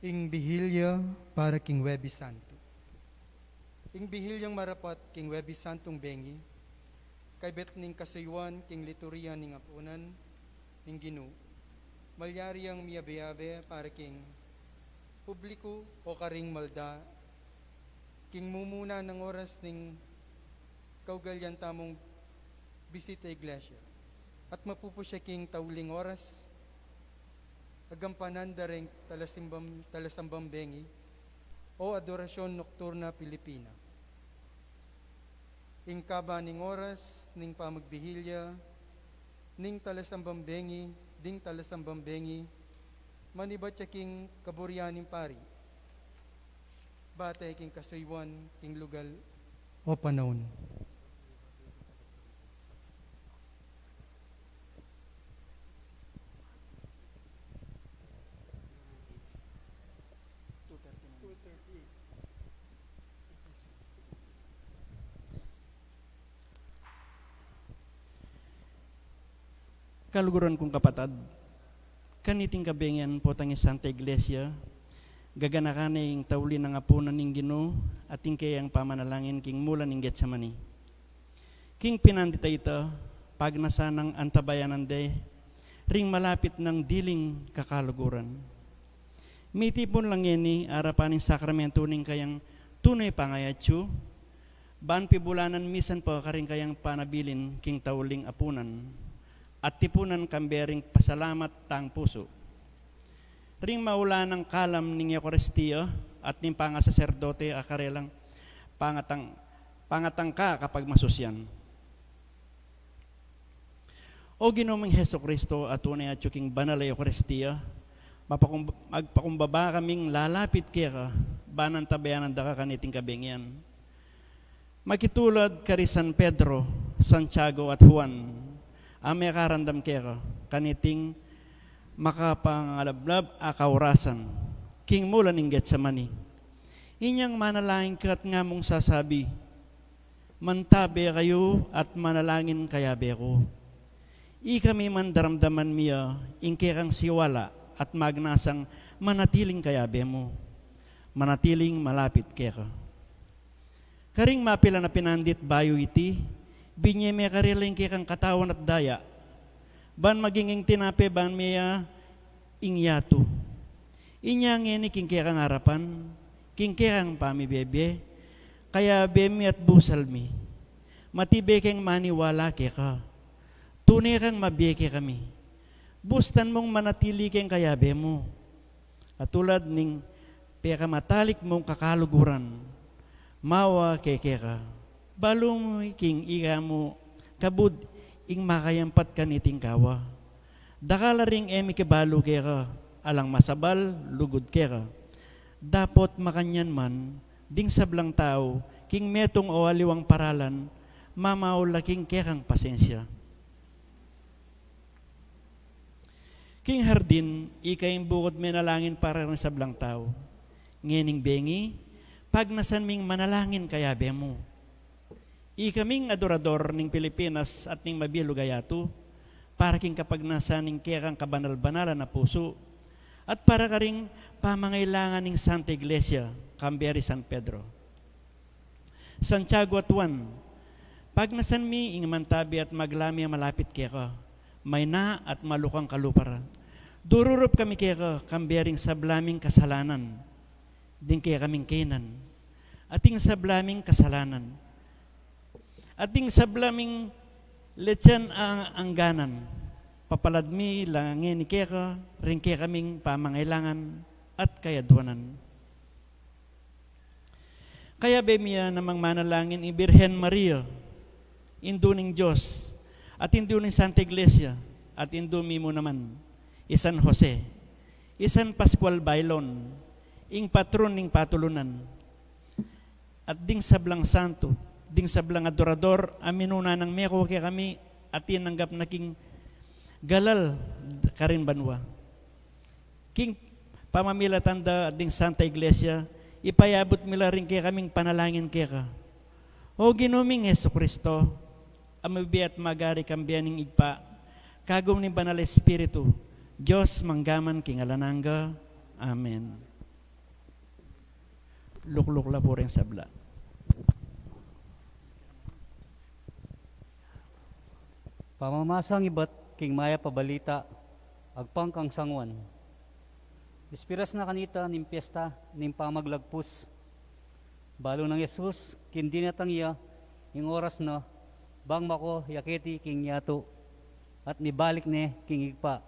ing bihilya para king Webis Santo. Ing bihilyang marapat king Webis Santong bengi, kay bet ning kasaywan king liturya ning apunan, ning Ginoo. Malyari ang miyabe-yabe para king publiko o karing malda, king mumuna ng oras ning kaugalyan tamong bisita iglesia. At mapupo siya king tauling oras, agampanan daring talasambang bengi o adorasyon nokturna Pilipina. Ing kaba ning oras, ning pamagbihilya, ning talasambang bengi, ding talasambang bengi, manibat siya king kaburyaning pari, batay king kasaywan, king lugal o panahon.
Kaluguran kong kapatad, kaniting kabengan po tangi Santa Iglesia, gaganakan yung tauli ng apunan ng Ginoo at yung kayang pamanalangin king mula ng Getsemani. King pinandita ito, pag nasa ng antabayanan de, ring malapit ng diling kakaluguran. Mitipon lang yun arapan ng sakramento ng kayang tunay pangayatsu, baan pibulanan misan po karing kayang panabilin king tauling apunan, at tipunan kambering pasalamat tang puso. Ring maula ng kalam ning Eucharistia at ning pangasaserdote akarelang pangatang ka kapag masusyan. O Ginoong Heso Kristo at tunay at yuking banal Eucharistia, magpakumbaba kaming lalapit kaya ka, banan tabayanan da ka kaniting kabingyan. Makitulad kari San Pedro, Santiago at Juan, may karandam kaya kaniting makapangalablab akaurasan king mula ning Getsemani. Inyang manalangin kat nga mong sasabi, mantabe kayo at manalangin kaya beko. Kami mandaramdaman miya ingke kang siwala at magnasang manatiling kaya mo, manatiling malapit kaya. Karing mapila na pinandit bayo iti, binye may kariling kang katawan at daya, ban maginging tinape ban may ingyato. Inyang ini king kang harapan, king kang pamibebe, kaya bemi at busalmi, matibe kang maniwala ka, tunay kang mabiyeke kami, bustan mong manatili kang kayabe mo, at tulad ning pekamatalik mong kakaluguran, mawa keka, balong king ika mo, kabud ing makayampat kaniting kawa. Dakala ring emi kebalo keka, alang masabal, lugod keka. Dapot makanyan man, ding sablang tao, king metong o aliwang paralan, mamaula king kekang pasensya. King hardin, ikaing bukod menalangin para ng sablang tao. Ngening bengi, pag nasan ming manalangin kaya bemo. Ikaming adorador ning Pilipinas at ning mabilo gayatu, para king kapag nasa ning kekang kabanal-banalan na puso, at para karing pamangailangan ning Santa Iglesia, Camberi San Pedro. Santiago at Juan, pag nasan mi ing mantabi at maglami malapit keka, may na at malukang kalupara. Dururup kami keka kambering sablaming kasalanan, din kaya kaming kenan, ating sablaming kasalanan, ating sablaming letyan ang angganan, papaladmi langin ni keka, rin kaya kaming pamangailangan at kayaduanan. Kaya bemiya namang manalangin ni Birhen Maria, induning Diyos, at induning Santa Iglesia, at indumi mo naman, Isan Jose, Isan Pascual Bailon, ing patron ning patulunan, at ding sablang santo, ding sablang adorador, aminuna ng meko kaya kami, at tinanggap na king galal karin banwa. King pamamilatanda at ding Santa Iglesia, ipayabot mila rin kaya kaming panalangin kaya ka. O Ginuming Heso Kristo, amabi at magari kambianing igpa, kagum ni Banal Espiritu, Diyos manggaman king alananga. Amen. lukluk la po rin sabla.
Pamamasang ibat king maya pabalita, agpang kang sangwan. Ispiras na kanita nim piyesta nim pamaglagpus. Balo ng Yesus, kindi natang iya, ing oras na, bang mako yaketi king yato, at nibalik ne king igpa.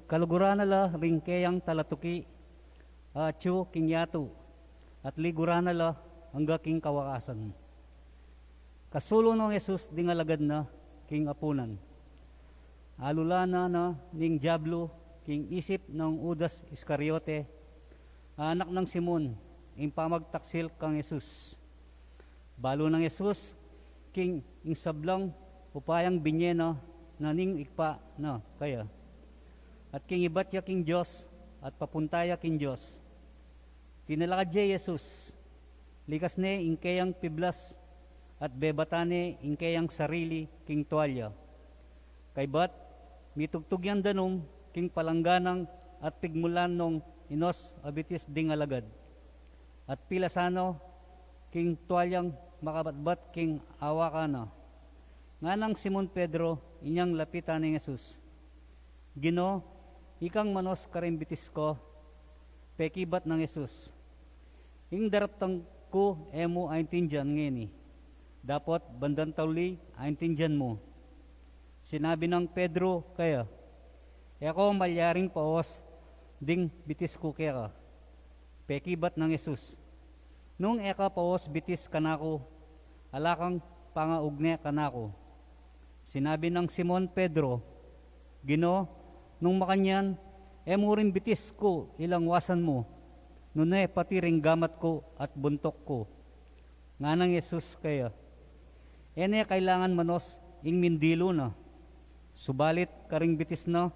Kaluguran na la ring kayang talatuki, atyo king yato, at liguran na la hangga king kawakasan. Kasulo ng Yesus di ngalagad na king apunan. Alulana na ning Diablo king isip ng Udas Iscariote, anak ng Simon, ing pamagtaksil kang Yesus. Balo ng Yesus king ing sablang upayang binyena na ning ikpa na kaya. At king ibatya king Diyos at papuntaya king Diyos. Tinalakad jay Jesus, likas ne ing kayang piblas at bebatane ing kayang sarili king tuwalya. Kay bat, mitugtog yan danong king palangganang at pigmulan nung inos abitis ding alagad. At pilasano king tuwalyang makabatbat king awakana. Nga nang Simon Pedro, inyang lapitan ni Jesus. Gino, ikang manos karimbitis ko, pekibat ng Jesus. Ing daraptang ko emo aintindihan ngeni. Dapat bandan tauli aintindihan mo. Sinabi ng Pedro kaya, ako malyaring paos ding bitis ko kaya. Pekibat ng Jesus. Nung eka paos bitis kanako, alakang pangaugne kanako. Sinabi ng Simon Pedro, Gino, nung makanyan, mo rin bitis ko ilang wasan mo, nune pati ring gamat ko at buntok ko. Nga ng Jesus kaya, ene kailangan manos ing mindilo na, subalit karing bitis na,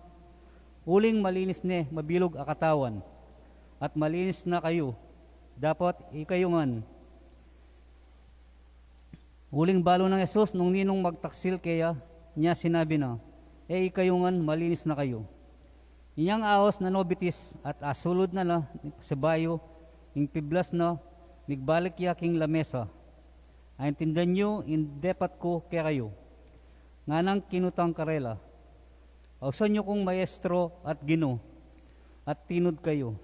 uling malinis ne mabilog akatawan, at malinis na kayo, dapat ikayungan. Uling balo ng Jesus nung ninong magtaksil kaya, niya sinabi na, ikayungan malinis na kayo. Inyang aos na nobitis at asulod na sa bayo, ing piblas na, nigbalik yaking lamesa. Aintindan nyo, indepat ko kaya kayo. Nga nang kinutang karela. Ausan nyo kong maestro at gino, at tinod kayo.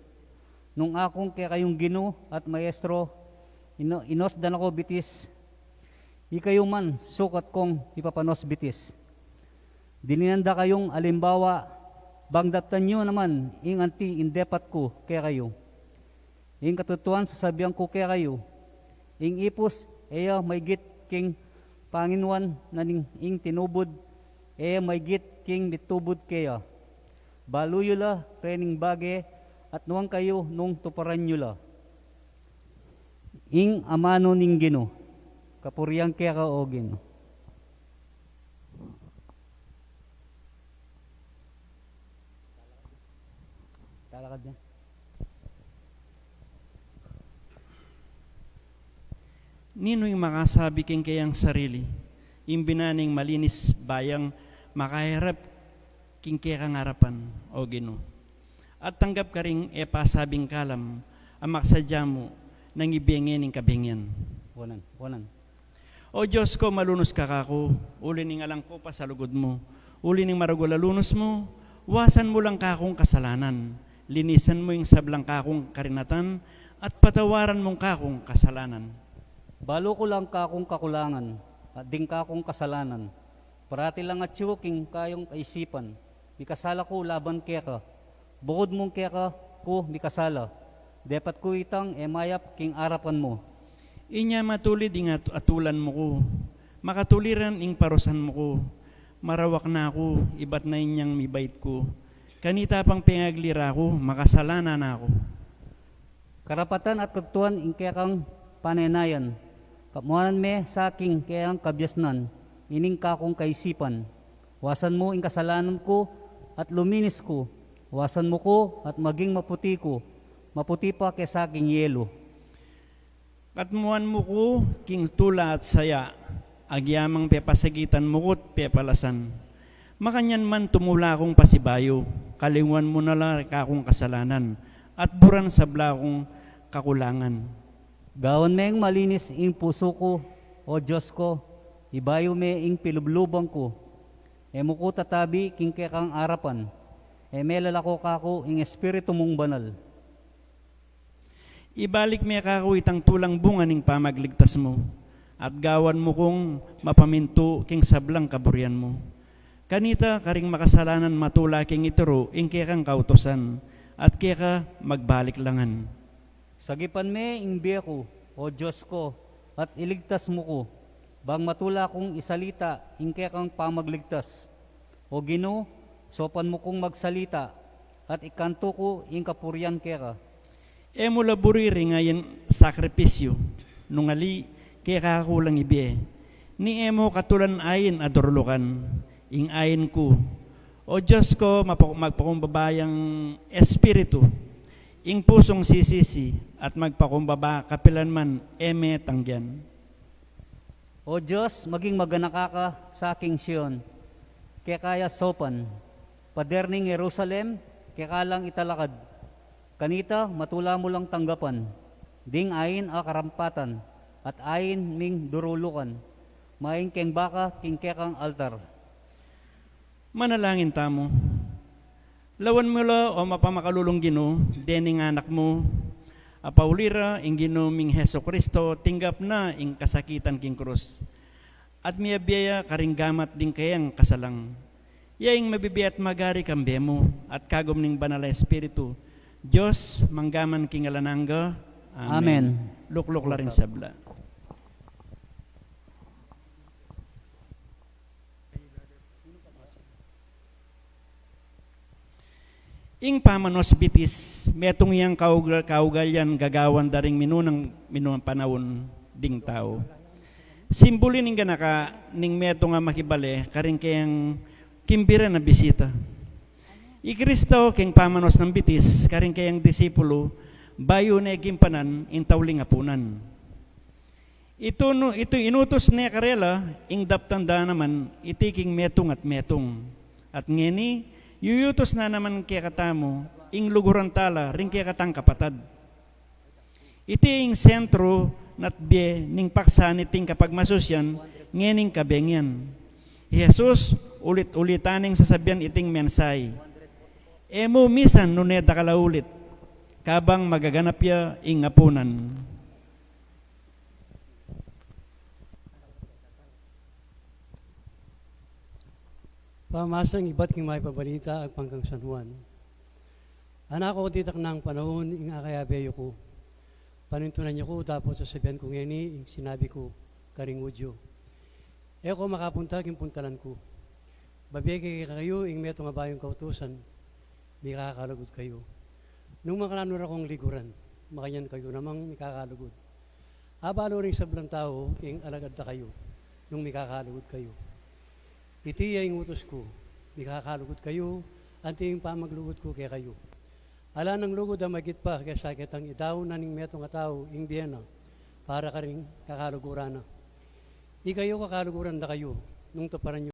Nung akong kaya kayong gino at maestro, inosdan ako bitis, ikayo man sukat kong ipapanos bitis. Dininanda kayong alimbawa, bangdaptan nyo naman, ing anti indepat ko kaya kayo. Ing katutuan sasabihan ko kaya kayo, ing ipos, may git king Panginuan na ing tinubod, may git king mitubod kaya. Baluyo la, prening bage, at nuwang kayo nung tuparan nyo la. Ing amano ning Gino, kapuriang kaya ka o Gino. Talakad niya.
Nino yung makasabi king kayang sarili, imbinaning malinis bayang makahirap king kaya kangarapan o Gino. At tanggap ka ring pasabing kalam, ang maksadya mo nang ibingin ng kabingyan.
Wanan.
O Diyos ko, malunos ka kako, uli ning alang ko pa sa lugod mo, uli ning maragulalunos mo, wasan mo lang kakong kasalanan, linisan mo yung sablang kakong karinatan, at patawaran mong kakong kasalanan.
Balo ko lang kakong kakulangan, at ding kakong kasalanan. Parati lang at king kayong kaisipan, mikasala ko laban kaya ka. Bukod mong kaya ka ko mikasala. Dapat ko itang mayap king arapan mo.
Inya matulid ing atulan mo ko, makatuliran ing parusan mo ko. Marawak na ako, ibat na inyang mibait ko. Kanita pang pingaglira ko, makasalanan na ako.
Karapatan at katuan ing kaya kang panenayan. Kamuanan me sa aking kayang kabyasnan, ining kakong kaisipan. Wasan mo ing kasalanan ko at luminis ko. Wasan mo ko at maging maputi ko. Maputi pa kay sa aking yelo.
Katmuan mo ko, king tula at saya, agyamang pepasagitan mo ko't pepalasan. Makanyan man tumula akong pasibayo, kalinguan mo na lang kakong kasalanan, at buran sabla akong kakulangan.
Gawan me ang malinis ing puso ko, o Diyos ko, ibayo me ing pilublubang ko. Emo ko tatabi king kekang arapan, melalako kako ing espiritu mong banal.
Ibalik me kako itang tulang bunga ning pamagligtas mo, at gawan mo kong mapaminto king sablang kaburian mo. Kanita karing makasalanan matula king ituro ing kekang kautosan, at keka magbalik langan.
Sagipan me ing biya ko, o Diyos ko, at iligtas mo ko, bang matula kong isalita ing kekang pamagligtas. O Ginoo, sopan mo kong magsalita, at ikanto ko ing kapurian keka.
Emo laburiri ngayon sakripisyo, nungali kaya kakulang ibi. Ni emo katulan ayin adorlokan, ing ayin ko. O Diyos ko, magpakumbabayang espiritu, ing pusong sisisi, at magpakumbaba kapilanman eme tangyan.
O Diyos, maging maganaka ka sa aking Siyon, kaya kaya sopan, pader ning Jerusalem, kaya kalang italakad. Kanita, matula mo lang tanggapan, ding ayin a karampatan, at ayin ming durulukan, maing keng baka king kekang altar.
Manalangin tamo. Lawan mo la o mapamakalulong Ginoo, dening anak mo, apaulira ing Ginoo ming Heso Kristo, tinggap na ing kasakitan king krus. At miyabiyaya karing gamat din kayang kasalang. Yaing mabibiyat magari kambe mo, at kagom ning banal na espiritu, Diyos, manggaman king alananga.
Amen.
Luklok la rin sabla. Ing pamanos bitis, metong iyang kaugalyan gagawan daring minunang panahon ding tao. Simboli ning ganaka ning metong nga makibale karing kayang kimbira na bisita. I Kristo king pamanos ng bitis karing kayang disipulo bayo na igimpanan in tawling apunan. Ito inutos ni karela ing daptanda naman itiking metong at metong. At ngeni yuyutos na naman kaya katamo, ing luguran tala, ring kaya katang kapatad. Iti ing sentro, natbye, ning paksan iting kapag masusyan, ngening kabengyan. Jesus, ulit-ulitaning sasabihan iting mensay. Emo misan nuneda kalaulit, kabang magaganap ya ing apunan.
Pamasang iba't king may pabalita ag pangkang San Juan. Anak ko titak ng panahon ing akayabeyo ko. Panintunan niyo ko tapos sasabihan ko ngeni ing sinabi ko karing udyo. Eko makapunta king puntalan ko. Babiyay kayo ing meto nga bayong kautusan. Di kakalugod kayo. Nung makananura akong liguran, makanyan kayo namang mikakalugod. Abalo rin sablang tao ing alagad na kayo nung mikakalugod kayo. Iti ay ngutos ko, di kakalugod kayo, anting pamaglugod ko kaya kayo. Ala ng lugod ang magit pa, kaya sakit ang idaw na ning metong tao, ing biyena, para ka rin kakalugurana. Di kayo kakaluguran na kayo, nung taparan nyo.